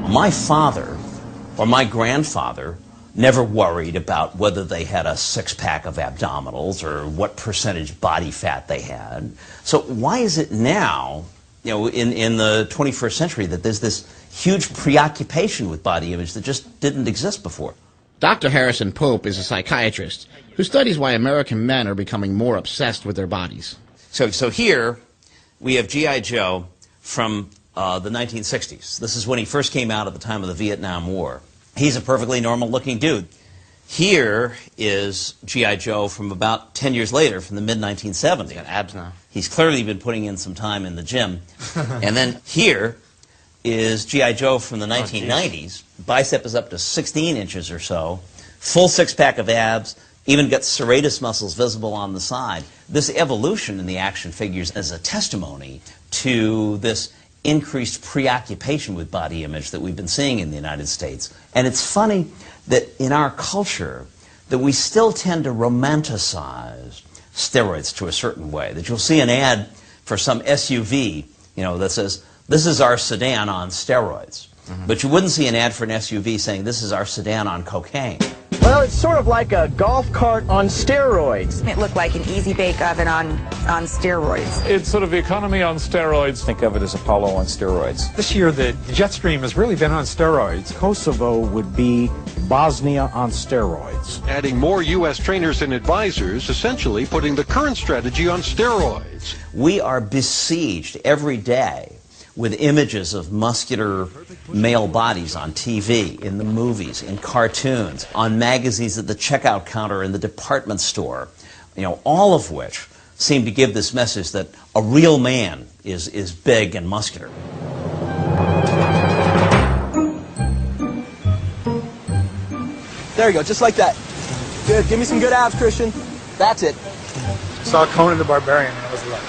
My father or my grandfather never worried about whether they had a six-pack of abdominals or what percentage body fat they had. So why is it now, you know, in the 21st century that there's this huge preoccupation with body image that just didn't exist before? Dr. Harrison Pope is a psychiatrist who studies why American men are becoming more obsessed with their bodies. So here we have G.I. Joe from the 1960s. This is when he first came out at the time of the Vietnam War. He's a perfectly normal-looking dude. Here is G.I. Joe from about 10 years later, from the mid-1970s. He's got abs now. He's clearly been putting in some time in the gym. And then here is G.I. Joe from the 1990s. Bicep is up to 16 inches or so, full six-pack of abs, even got serratus muscles visible on the side. This evolution in the action figures is a testimony to this increased preoccupation with body image that we've been seeing in the United States. And it's funny that in our culture that we still tend to romanticize steroids to a certain way, that you'll see an ad for some SUV, you know, that says, "This is our sedan on steroids." But you wouldn't see an ad for an SUV saying, "This is our sedan on cocaine." Well, it's sort of like a golf cart on steroids. It looked like an easy bake oven on steroids. It's sort of economy on steroids. Think of it as Apollo on steroids. This year, the jet stream has really been on steroids. Kosovo would be Bosnia on steroids. Adding more U.S. trainers and advisors, essentially putting the current strategy on steroids. We are besieged every day with images of muscular male bodies on TV, in the movies, in cartoons, on magazines at the checkout counter in the department store, you know, all of which seem to give this message that a real man is big and muscular. There you go, just like that. Good, give me some good abs, Christian. That's it. Saw Conan the Barbarian when I was 11.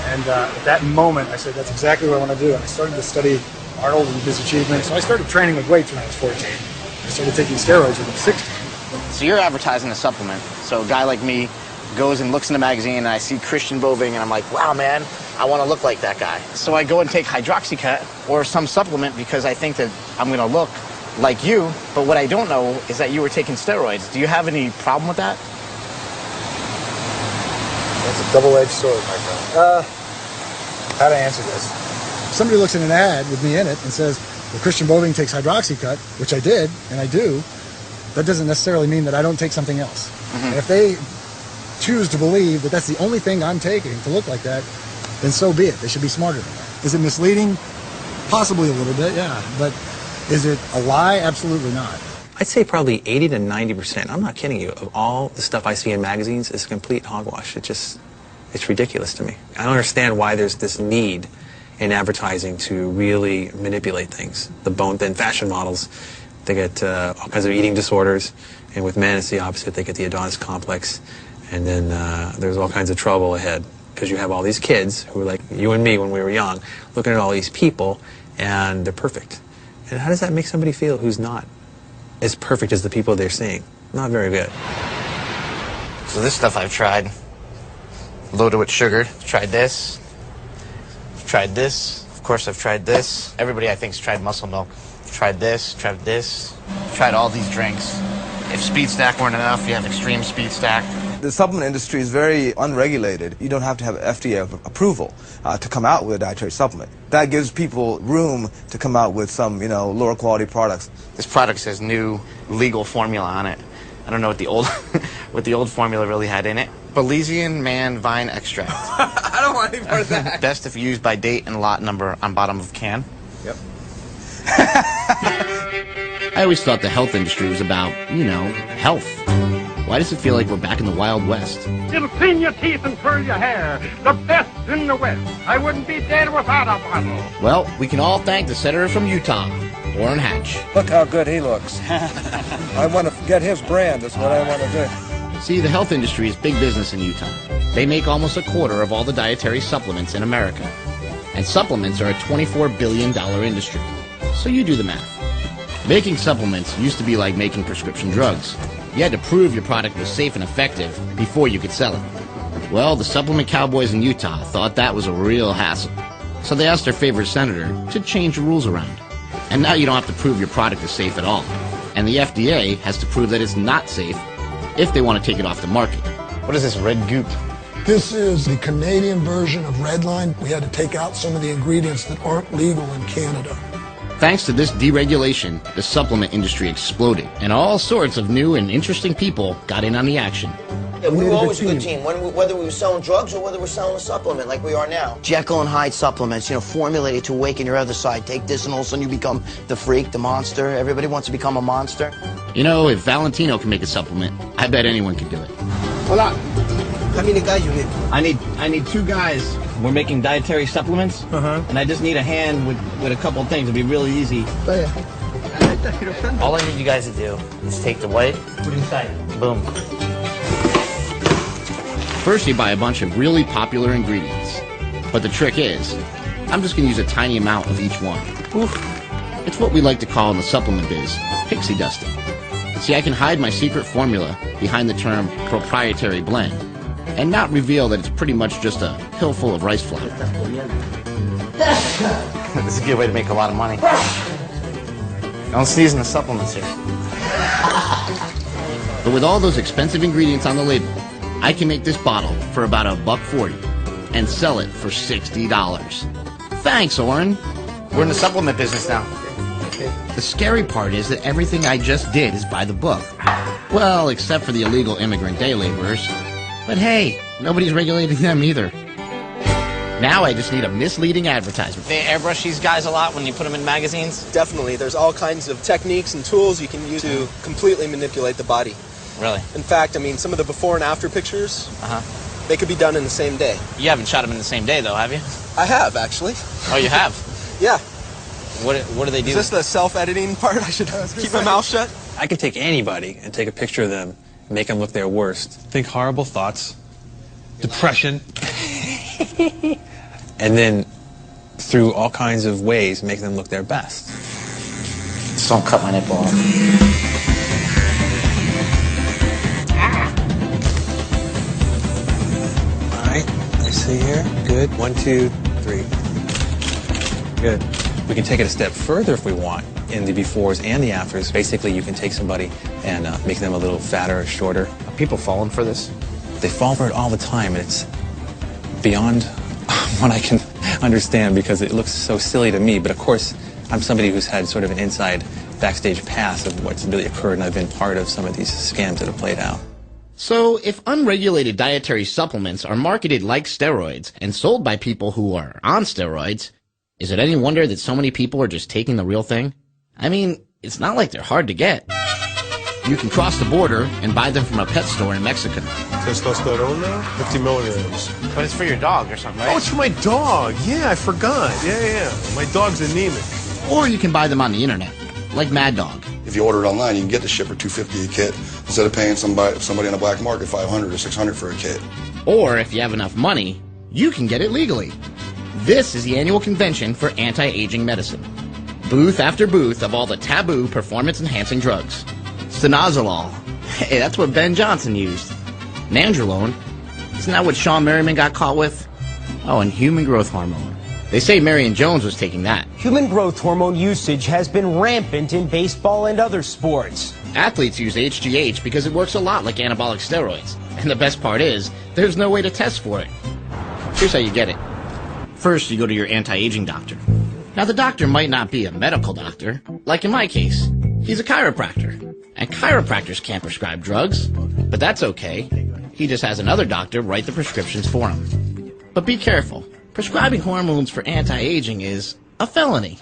And at that moment, I said, that's exactly what I want to do. And I started to study Arnold and his achievements. So I started training with weights when I was 14. I started taking steroids when I was 16. So you're advertising a supplement. So a guy like me goes and looks in the magazine, and I see Christian Boving, and I'm like, wow, man, I want to look like that guy. So I go and take Hydroxycut or some supplement because I think that I'm going to look like you. But what I don't know is that you were taking steroids. Do you have any problem with that? That's a double-edged sword, my friend. How to answer this? Somebody looks at an ad with me in it and says, well, Christian Boving takes Hydroxycut, which I did, and I do. That doesn't necessarily mean that I don't take something else. And if they choose to believe that that's the only thing I'm taking to look like that, then so be it. They should be smarter than that. Is it misleading? Possibly a little bit, yeah. But is it a lie? Absolutely not. I'd say probably 80 to 90%, I'm not kidding you, of all the stuff I see in magazines is complete hogwash. It's ridiculous to me. I don't understand why there's this need in advertising to really manipulate things. The bone-thin fashion models, they get all kinds of eating disorders, and with men it's the opposite. They get the Adonis complex, and then there's all kinds of trouble ahead because you have all these kids who are like you and me when we were young, looking at all these people, and they're perfect. And how does that make somebody feel who's not as perfect as the people they're seeing? Not very good. So this stuff I've tried, loaded with sugar. Tried this. Tried this. Of course, I've tried this. Everybody, I think, has tried muscle milk. Tried this. Tried this. Tried all these drinks. If Speed Stack weren't enough, you have Extreme Speed Stack. The supplement industry is very unregulated. You don't have to have FDA approval to come out with a dietary supplement. That gives people room to come out with some, lower quality products. This product says new legal formula on it. I don't know what the old what the old formula really had in it. Belizean man vine extract. I don't want any part of that. Best if used by date and lot number on bottom of can. Yep. I always thought the health industry was about, health. Why does it feel like we're back in the Wild West? It'll clean your teeth and curl your hair. The best in the West. I wouldn't be dead without a bottle. Well, we can all thank the senator from Utah, Orrin Hatch. Look how good he looks. I want to get his brand. That's what I want to do. See, the health industry is big business in Utah. They make almost a quarter of all the dietary supplements in America. And supplements are a $24 billion industry. So you do the math. Making supplements used to be like making prescription drugs. You had to prove your product was safe and effective before you could sell it. Well, the supplement cowboys in Utah thought that was a real hassle. So they asked their favorite senator to change the rules around. And now you don't have to prove your product is safe at all. And the FDA has to prove that it's not safe if they want to take it off the market. What is this red goop? This is the Canadian version of Redline. We had to take out some of the ingredients that aren't legal in Canada. Thanks to this deregulation, the supplement industry exploded, and all sorts of new and interesting people got in on the action. Yeah, we were always a good team, whether we were selling drugs or whether we were selling a supplement like we are now. Jekyll and Hyde supplements, formulated to awaken your other side. Take this and all of a sudden you become the freak, the monster. Everybody wants to become a monster. If Valentino can make a supplement, I bet anyone can do it. Hola. How many guys you need? I need 2 guys. We're making dietary supplements, and I just need a hand with a couple of things. It'd be really easy. All I need you guys to do is take the white, put it inside. Boom. First, you buy a bunch of really popular ingredients. But the trick is, I'm just going to use a tiny amount of each one. It's what we like to call in the supplement biz, pixie dusting. See, I can hide my secret formula behind the term proprietary blend, and not reveal that it's pretty much just a pill full of rice flour. This is a good way to make a lot of money. Don't sneeze in the supplements here. But with all those expensive ingredients on the label, I can make this bottle for about $1.40 and sell it for $60. Thanks, Oren. We're in the supplement business now. The scary part is that everything I just did is by the book. Well, except for the illegal immigrant day laborers. But hey, nobody's regulating them either. Now I just need a misleading advertisement. They airbrush these guys a lot when you put them in magazines? Definitely. There's all kinds of techniques and tools you can use to completely manipulate the body. Really? In fact, some of the before and after pictures, they could be done in the same day. You haven't shot them in the same day, though, have you? I have, actually. Oh, you have? Yeah. What do they do? Is this the self-editing part? I should keep my mouth shut? I can take anybody and take a picture of them, make them look their worst. Think horrible thoughts, depression. And then, through all kinds of ways, make them look their best. Just don't cut my nipple off. All right, let's see here. Good. 1, 2, 3. Good. We can take it a step further if we want in the befores and the afters. Basically, you can take somebody and make them a little fatter or shorter. Are people falling for this? They fall for it all the time, and it's beyond what I can understand because it looks so silly to me. But of course, I'm somebody who's had sort of an inside backstage pass of what's really occurred, and I've been part of some of these scams that have played out. So, if unregulated dietary supplements are marketed like steroids and sold by people who are on steroids, is it any wonder that so many people are just taking the real thing? It's not like they're hard to get. You can cross the border and buy them from a pet store in Mexico. Testosterone now? 50 milligrams. But it's for your dog or something, right? Oh, it's for my dog. Yeah, I forgot. Yeah. My dog's anemic. Or you can buy them on the internet, like Mad Dog. If you order it online, you can get the shit for $250 a kit instead of paying somebody on the black market $500 or $600 for a kit. Or if you have enough money, you can get it legally. This is the annual convention for anti-aging medicine. Booth after booth of all the taboo performance-enhancing drugs. Stanozolol. Hey, that's what Ben Johnson used. Nandrolone. Isn't that what Sean Merriman got caught with? Oh, and human growth hormone. They say Marion Jones was taking that. Human growth hormone usage has been rampant in baseball and other sports. Athletes use HGH because it works a lot like anabolic steroids. And the best part is, there's no way to test for it. Here's how you get it. First, you go to your anti-aging doctor. Now, the doctor might not be a medical doctor, like in my case. He's a chiropractor. And chiropractors can't prescribe drugs. But that's okay. He just has another doctor write the prescriptions for him. But be careful. Prescribing hormones for anti-aging is a felony.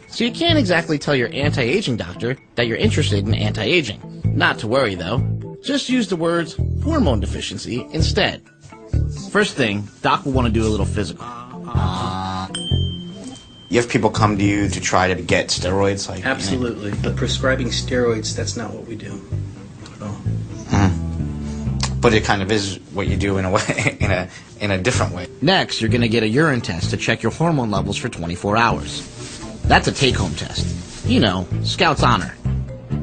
So you can't exactly tell your anti-aging doctor that you're interested in anti-aging. Not to worry, though. Just use the words hormone deficiency instead. First thing, doc will want to do a little physical. You have people come to you to try to get steroids? Absolutely. But prescribing steroids, that's not what we do. Not at all. But it kind of is what you do in a way, in a different way. Next, you're going to get a urine test to check your hormone levels for 24 hours. That's a take-home test. You know, Scout's honor.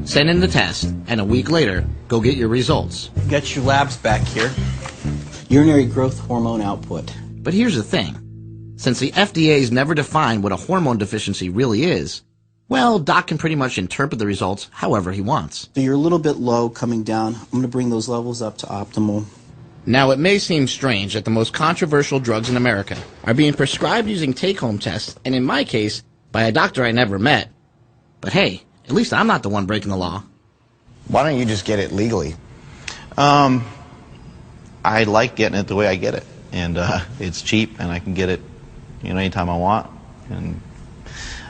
Send in the test, and a week later, go get your results. Get your labs back here. Urinary growth hormone output. But here's the thing. Since the FDA's never defined what a hormone deficiency really is, well, Doc can pretty much interpret the results however he wants. So you're a little bit low coming down. I'm going to bring those levels up to optimal. Now, it may seem strange that the most controversial drugs in America are being prescribed using take-home tests, and in my case, by a doctor I never met. But hey, at least I'm not the one breaking the law. Why don't you just get it legally? I like getting it the way I get it, and it's cheap, and I can get it, anytime I want. And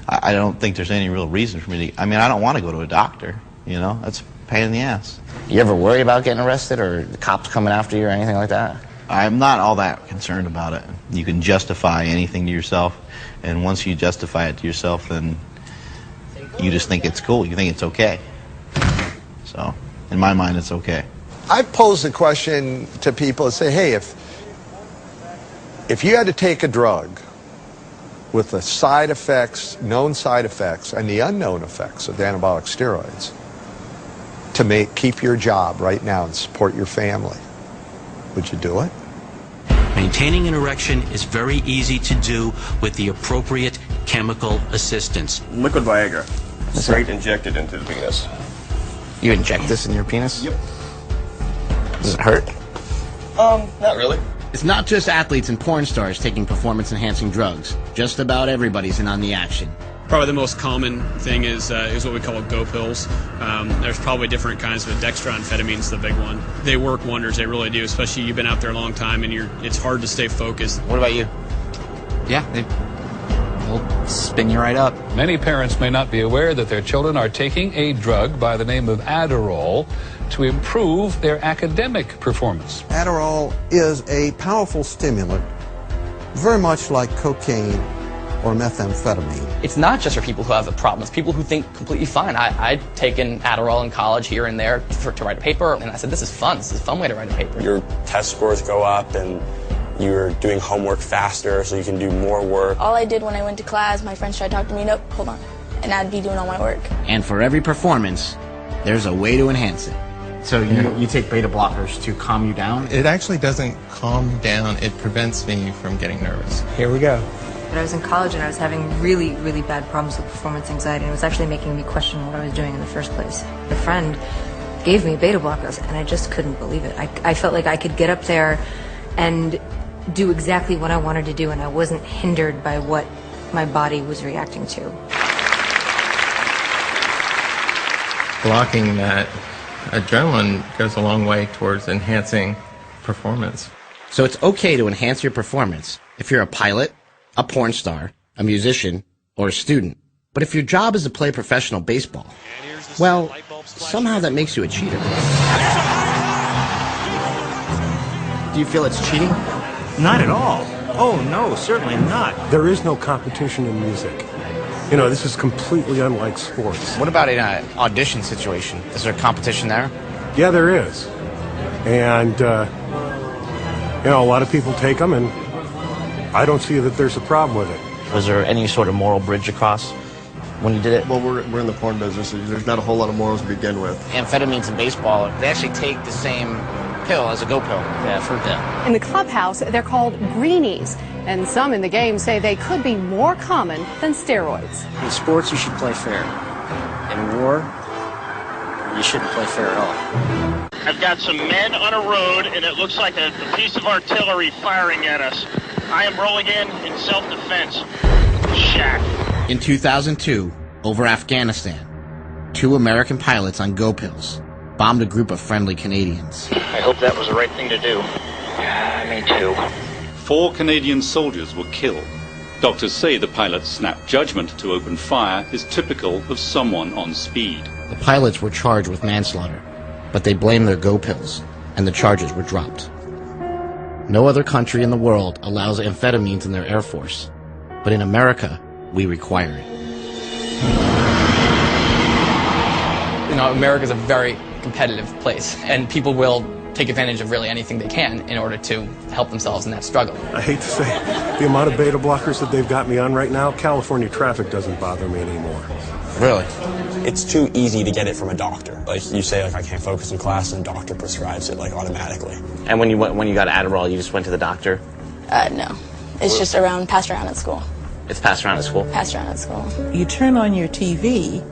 I don't think there's any real reason for me to. I mean, I don't want to go to a doctor. That's a pain in the ass. You ever worry about getting arrested or the cops coming after you or anything like that? I'm not all that concerned about it. You can justify anything to yourself, and once you justify it to yourself, then you just think it's cool. You think it's okay. So, in my mind, it's okay. I pose the question to people and say, hey, if you had to take a drug with the side effects, known side effects, and the unknown effects of anabolic steroids to keep your job right now and support your family, would you do it? Maintaining an erection is very easy to do with the appropriate chemical assistance. Liquid Viagra, straight injected into the penis. You inject this in your penis? Yep. Does it hurt? Not really. It's not just athletes and porn stars taking performance-enhancing drugs. Just about everybody's in on the action. Probably the most common thing is what we call go pills. There's probably different kinds, but dextroamphetamine's the big one. They work wonders, they really do, especially you've been out there a long time and it's hard to stay focused. What about you? Yeah, they'll spin you right up. Many parents may not be aware that their children are taking a drug by the name of Adderall to improve their academic performance. Adderall is a powerful stimulant, very much like cocaine or methamphetamine. It's not just for people who have the problems, people who think completely fine. I'd taken Adderall in college here and there to write a paper, and I said, this is fun. This is a fun way to write a paper. Your test scores go up, and you're doing homework faster, so you can do more work. All I did when I went to class, my friends tried to talk to me, nope, hold on. And I'd be doing all my work. And for every performance, there's a way to enhance it. So you take beta blockers to calm you down? It actually doesn't calm down. It prevents me from getting nervous. Here we go. But I was in college and I was having really, really bad problems with performance anxiety, and it was actually making me question what I was doing in the first place. A friend gave me beta blockers, and I just couldn't believe it. I felt like I could get up there and do exactly what I wanted to do, and I wasn't hindered by what my body was reacting to. Blocking that adrenaline goes a long way towards enhancing performance. So it's okay to enhance your performance if you're a pilot, a porn star, a musician, or a student. But if your job is to play professional baseball, well, somehow that makes you a cheater. Do you feel it's cheating? Not at all. Oh, no, certainly not. There is no competition in music. You know, this is completely unlike sports. What about in an audition situation? Is there competition there? Yeah, there is. And, a lot of people take them, and I don't see that there's a problem with it. Was there any sort of moral bridge across when you did it? Well, we're in the porn business, so there's not a whole lot of morals to begin with. Amphetamines in baseball, they actually take the same pill as a go pill. Yeah, fruit pill. In the clubhouse, they're called greenies, and some in the game say they could be more common than steroids. In sports, you should play fair. In war, you shouldn't play fair at all. I've got some men on a road, and it looks like a piece of artillery firing at us. I am rolling in self-defense. Shaq. In 2002, over Afghanistan, 2 American pilots on go pills bombed a group of friendly Canadians. I hope that was the right thing to do. Me too. 4 Canadian soldiers were killed. Doctors say the pilot's snap judgment to open fire is typical of someone on speed. The pilots were charged with manslaughter, but they blamed their go pills, and the charges were dropped. No other country in the world allows amphetamines in their Air Force, but in America, we require it. America's a very competitive place, and people will take take advantage of really anything they can in order to help themselves in that struggle. I hate to say, the amount of beta blockers that they've got me on right now, California traffic doesn't bother me anymore. Really? It's too easy to get it from a doctor. Like you say, like I can't focus in class, and the doctor prescribes it like automatically. And when you got Adderall, you just went to the doctor? No. It's just passed around at school. It's passed around at school? Passed around at school. You turn on your TV,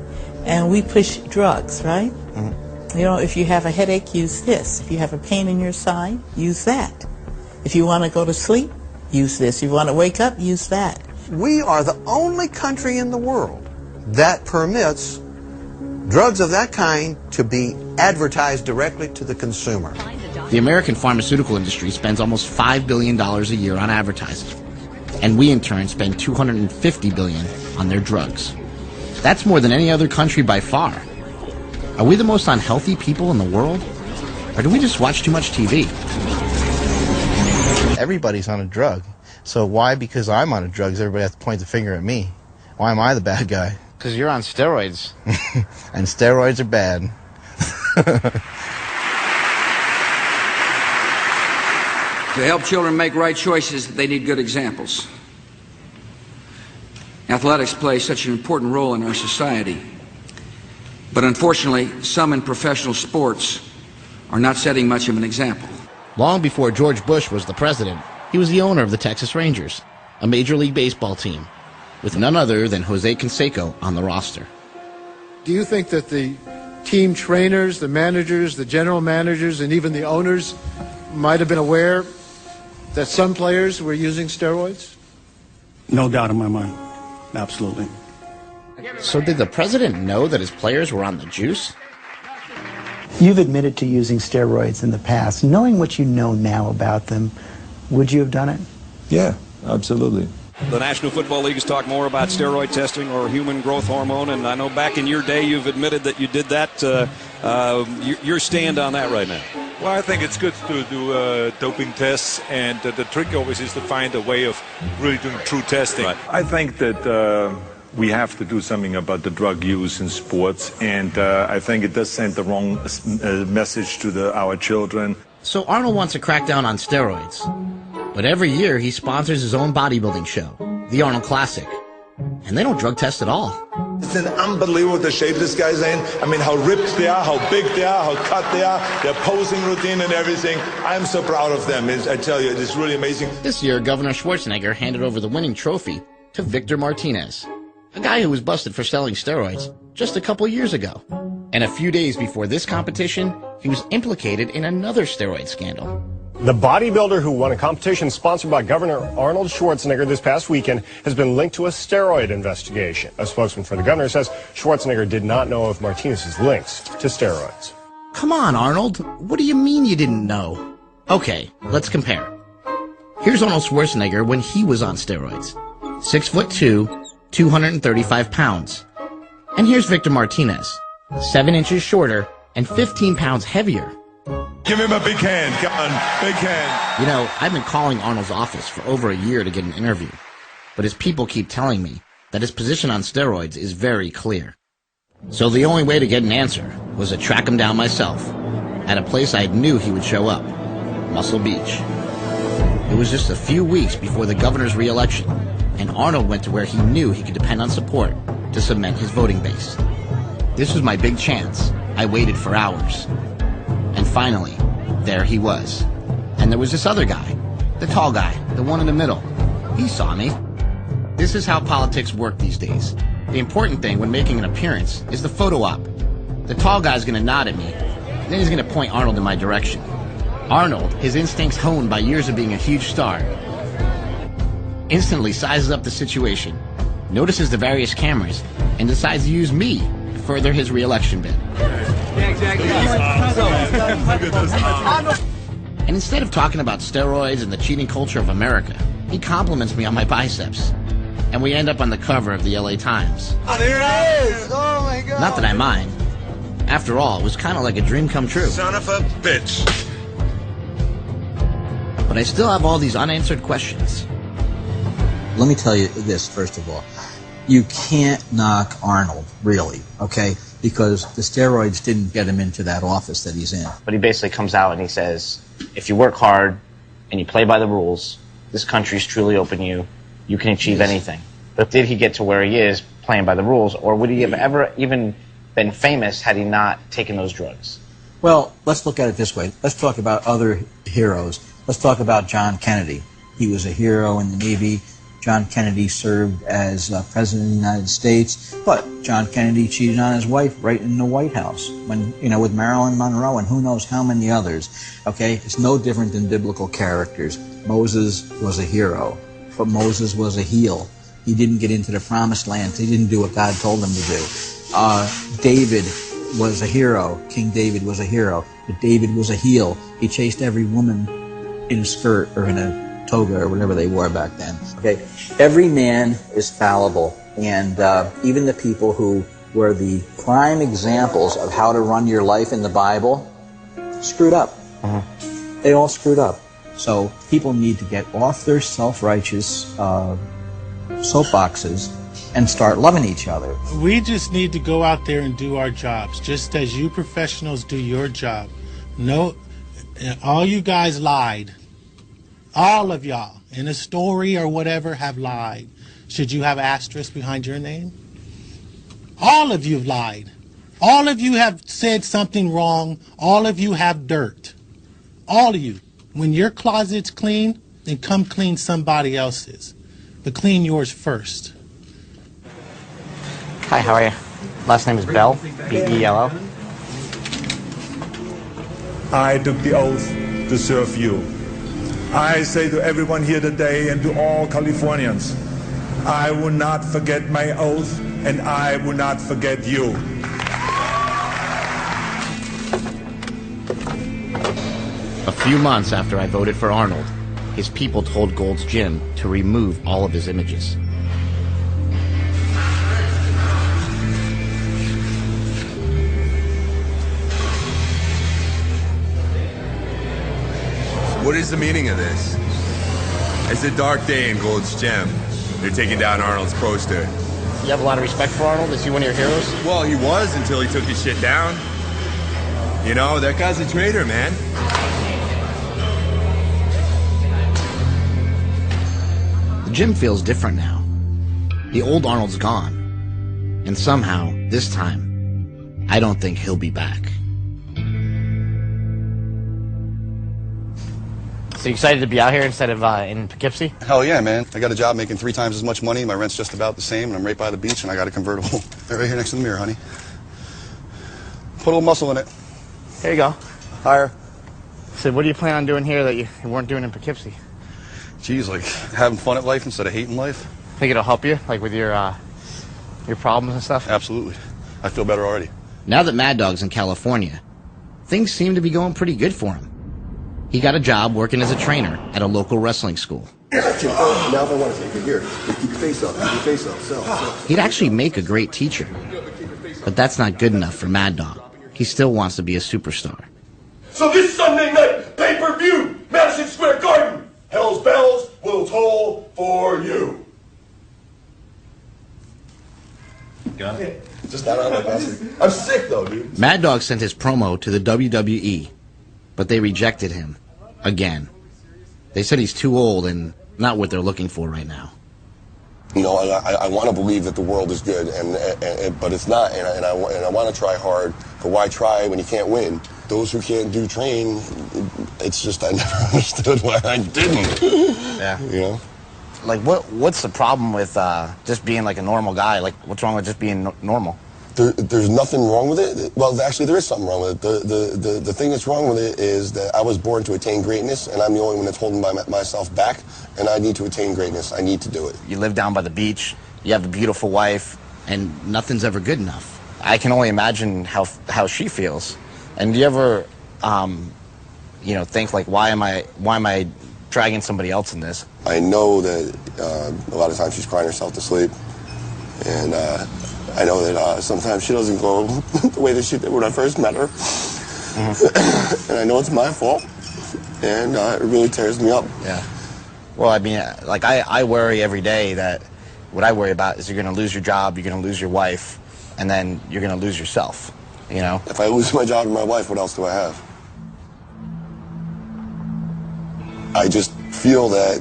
and we push drugs, right? Mm-hmm. You know, if you have a headache, use this. If you have a pain in your side, use that. If you want to go to sleep, use this. If you want to wake up, use that. We are the only country in the world that permits drugs of that kind to be advertised directly to the consumer. The American pharmaceutical industry spends almost $5 billion a year on advertising, and we in turn spend $250 billion on their drugs. That's more than any other country by far. Are we the most unhealthy people in the world? Or do we just watch too much TV? Everybody's on a drug. So why, because I'm on a drug, does everybody have to point the finger at me? Why am I the bad guy? Because you're on steroids. And steroids are bad. To help children make right choices, they need good examples. Athletics play such an important role in our society. But unfortunately, some in professional sports are not setting much of an example. Long before George Bush was the president, he was the owner of the Texas Rangers, a Major League Baseball team, with none other than Jose Canseco on the roster. Do you think that the team trainers, the managers, the general managers, and even the owners might have been aware that some players were using steroids? No doubt in my mind. Absolutely. So did the president know that his players were on the juice? You've admitted to using steroids in the past. Knowing what you know now about them, would you have done it? Yeah, absolutely. The National Football League has talked more about steroid testing or human growth hormone, and I know back in your day you've admitted that you did that. Your stand on that right now? Well, I think it's good to do doping tests, and the trick always is to find a way of really doing true testing. Right. I think that we have to do something about the drug use in sports, and I think it does send the wrong message to our children. So Arnold wants to crack down on steroids. But every year he sponsors his own bodybuilding show, the Arnold Classic. And they don't drug test at all. It's an unbelievable the shape this guy's in. I mean, how ripped they are, how big they are, how cut they are, their posing routine and everything. I'm so proud of them. I tell you, it's really amazing. This year, Governor Schwarzenegger handed over the winning trophy to Victor Martinez, a guy who was busted for selling steroids just a couple years ago. And a few days before this competition, he was implicated in another steroid scandal. The bodybuilder who won a competition sponsored by Governor Arnold Schwarzenegger this past weekend has been linked to a steroid investigation. A spokesman for the governor says Schwarzenegger did not know of Martinez's links to steroids. Come on, Arnold. What do you mean you didn't know? Okay, let's compare. Here's Arnold Schwarzenegger when he was on steroids. 6'2", 235 pounds. And here's Victor Martinez, 7 inches shorter and 15 pounds heavier. Give him a big hand. Come on, big hand. You know, I've been calling Arnold's office for over a year to get an interview, but his people keep telling me that his position on steroids is very clear. So the only way to get an answer was to track him down myself at a place I knew he would show up, Muscle Beach. It was just a few weeks before the governor's re-election, and Arnold went to where he knew he could depend on support to cement his voting base. This was my big chance. I waited for hours. And finally, there he was. And there was this other guy, the tall guy, the one in the middle. He saw me. This is how politics work these days. The important thing when making an appearance is the photo op. The tall guy's gonna nod at me, then he's gonna point Arnold in my direction. Arnold, his instincts honed by years of being a huge star, instantly sizes up the situation, notices the various cameras, and decides to use me to further his re-election bid. And instead of talking about steroids and the cheating culture of America, he compliments me on my biceps. And we end up on the cover of the LA Times. Oh, there it is! Oh my God! Not that I mind. After all, it was kind of like a dream come true. Son of a bitch! But I still have all these unanswered questions. Let me tell you this, first of all. You can't knock Arnold, really, okay? because the steroids didn't get him into that office that he's in. But he basically comes out and he says, if you work hard and you play by the rules, this country's truly open you. You can achieve anything. But did he get to where he is playing by the rules, or would he have ever even been famous had he not taken those drugs? Well, let's look at it this way. Let's talk about other heroes. Let's talk about John Kennedy. He was a hero in the Navy. John Kennedy served as President of the United States, but John Kennedy cheated on his wife right in the White House, when, you know, with Marilyn Monroe and who knows how many others. Okay, it's no different than biblical characters. Moses was a hero, but Moses was a heel. He didn't get into the promised land. He didn't do what God told him to do. David was a hero. King David was a hero, but David was a heel. He chased every woman in a skirt or in a toga or whatever they wore back then. Okay, every man is fallible, and even the people who were the prime examples of how to run your life in the Bible screwed up. They all screwed up. So people need to get off their self-righteous soapboxes and start loving each other. We just need to go out there and do our jobs, just as you professionals do your job. No, all you guys lied. All of y'all, in a story or whatever, have lied. Should you have asterisk behind your name? All of you have lied. All of you have said something wrong. All of you have dirt. All of you. When your closet's clean, then come clean somebody else's. But clean yours first. Hi, how are you? Last name is Bell, B-E-L-L. I took the oath to serve you. I say to everyone here today and to all Californians, I will not forget my oath and I will not forget you. A few months after I voted for Arnold, his people told Gold's Gym to remove all of his images. What is the meaning of this? It's a dark day in Gold's Gym. They're taking down Arnold's poster. You have a lot of respect for Arnold? Is he one of your heroes? Well, he was until he took his shit down. You know, that guy's a traitor, man. The gym feels different now. The old Arnold's gone. And somehow, this time, I don't think he'll be back. So you excited to be out here instead of in Poughkeepsie? Hell yeah, man. I got a job making 3 times as much money. My rent's just about the same, and I'm right by the beach, and I got a convertible. Right here next to the mirror, honey. Put a little muscle in it. Here you go. Higher. So what do you plan on doing here that you weren't doing in Poughkeepsie? Geez, like having fun at life instead of hating life. Think it'll help you, like with your problems and stuff? Absolutely. I feel better already. Now that Mad Dog's in California, things seem to be going pretty good for him. He got a job working as a trainer at a local wrestling school. Now if I want to take it here, keep your face up, sell. He'd actually make a great teacher. But that's not good enough for Mad Dog. He still wants to be a superstar. So this Sunday night, pay-per-view, Madison Square Garden, Hell's Bells will toll for you. Got it? Just not on my bastard. I'm sick though, dude. Mad Dog sent his promo to the WWE, but they rejected him again. They said he's too old and not what they're looking for right now. You know, I want to believe that the world is good, but it's not, and I want to try hard. But why try when you can't win? Those who can't do train, it's just I never understood why I didn't. Yeah. You know? Like, what's the problem with just being like a normal guy? Like, what's wrong with just being normal? There's nothing wrong with it. Well, actually, there is something wrong with it. The thing that's wrong with it is that I was born to attain greatness, and I'm the only one that's holding myself back, and I need to attain greatness. I need to do it. You live down by the beach, you have a beautiful wife, and nothing's ever good enough. I can only imagine how she feels. And do you ever, think like, why am I dragging somebody else in this? I know that a lot of times she's crying herself to sleep, and I know that sometimes she doesn't go the way that she did when I first met her. Mm-hmm. And I know it's my fault, and it really tears me up. Yeah. Well, I mean, like, I worry every day that what I worry about is you're going to lose your job, you're going to lose your wife, and then you're going to lose yourself, you know? If I lose my job and my wife, what else do I have? I just feel that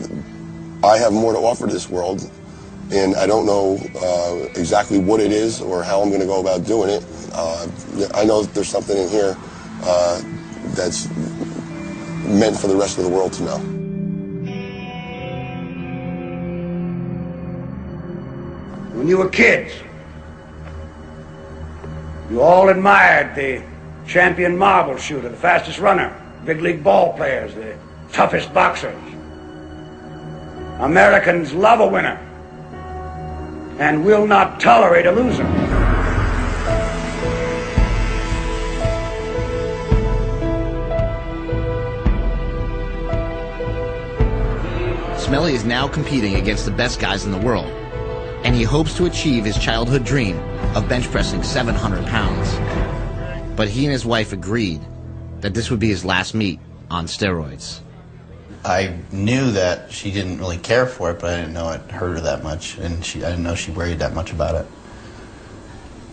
I have more to offer this world, and I don't know exactly what it is or how I'm going to go about doing it. I know that there's something in here that's meant for the rest of the world to know. When you were kids, you all admired the champion marble shooter, the fastest runner, big league ball players, the toughest boxers. Americans love a winner and will not tolerate a loser. Smelly is now competing against the best guys in the world, and he hopes to achieve his childhood dream of bench pressing 700 pounds. But he and his wife agreed that this would be his last meet on steroids. I knew that she didn't really care for it, but I didn't know it hurt her that much, and I didn't know she worried that much about it.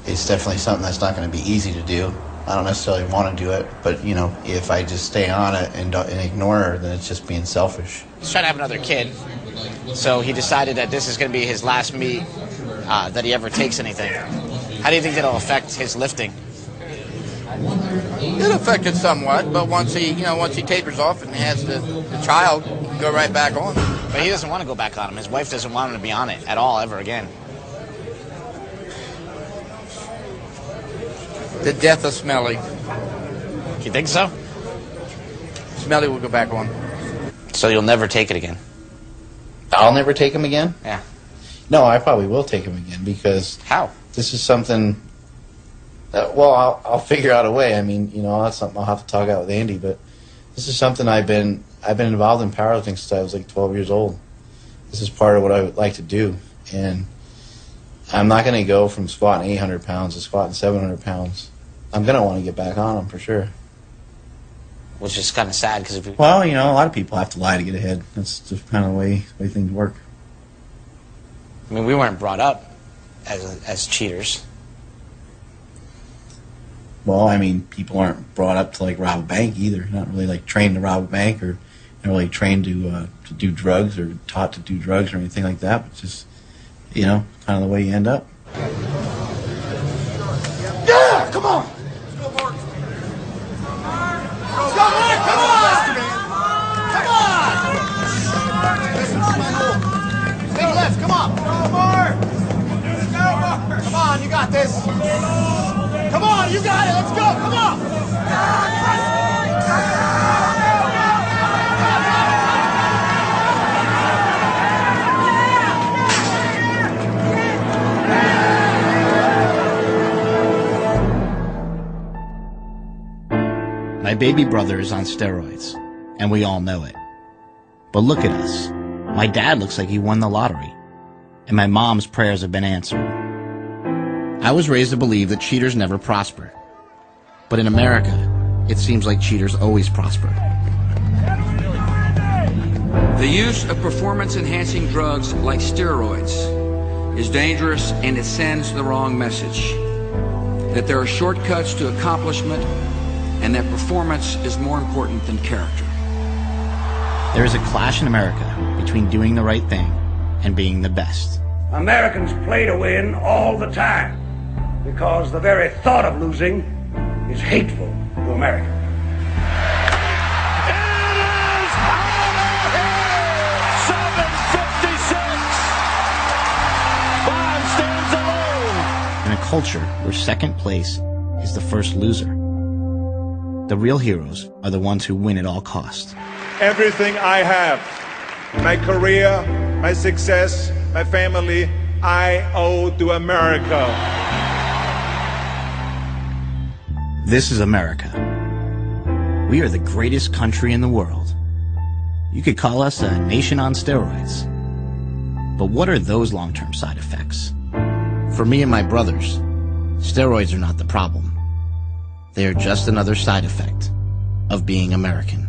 It's definitely something that's not going to be easy to do. I don't necessarily want to do it, but, you know, if I just stay on it and ignore her, then it's just being selfish. He's trying to have another kid, so he decided that this is going to be his last meet that he ever takes anything. How do you think that'll affect his lifting? It affected somewhat, but once he tapers off and has the child, he can go right back on. But he doesn't want to go back on him. His wife doesn't want him to be on it at all, ever again. The death of Smelly. You think so? Smelly will go back on. So you'll never take it again? I'll never take him again? Yeah. No, I probably will take him again, because... How? This is something that, well, I'll figure out a way. I mean, you know, that's something I'll have to talk out with Andy, but this is something I've been involved in powerlifting since I was like 12 years old. This is part of what I would like to do, and I'm not going to go from squatting 800 pounds to squatting 700 pounds. I'm going to want to get back on them for sure. Which is kind of sad, because if you... Well, you know, a lot of people have to lie to get ahead. That's just kind of the way things work. I mean, we weren't brought up as cheaters. Well, I mean, people aren't brought up to, like, rob a bank either. Not really, like, trained to rob a bank, or not really trained to do drugs or taught to do drugs or anything like that. But just, you know, kind of the way you end up. Yeah, come on. Let's go, Mark, come on! Come on! Big lift, come on! Go, Mark! Let's go, Mark! Come on, you got this! Come on, you got it! Let's go, come on! My baby brother is on steroids, and we all know it. But look at us. My dad looks like he won the lottery, and my mom's prayers have been answered. I was raised to believe that cheaters never prosper. But in America, it seems like cheaters always prosper. The use of performance-enhancing drugs like steroids is dangerous, and it sends the wrong message. That there are shortcuts to accomplishment, and that performance is more important than character. There is a clash in America between doing the right thing and being the best. Americans play to win all the time because the very thought of losing is hateful to America. In a culture where second place is the first loser, the real heroes are the ones who win at all costs. Everything I have, my career, my success, my family, I owe to America. This is America. We are the greatest country in the world. You could call us a nation on steroids. But what are those long-term side effects? For me and my brothers, steroids are not the problem. They are just another side effect of being American.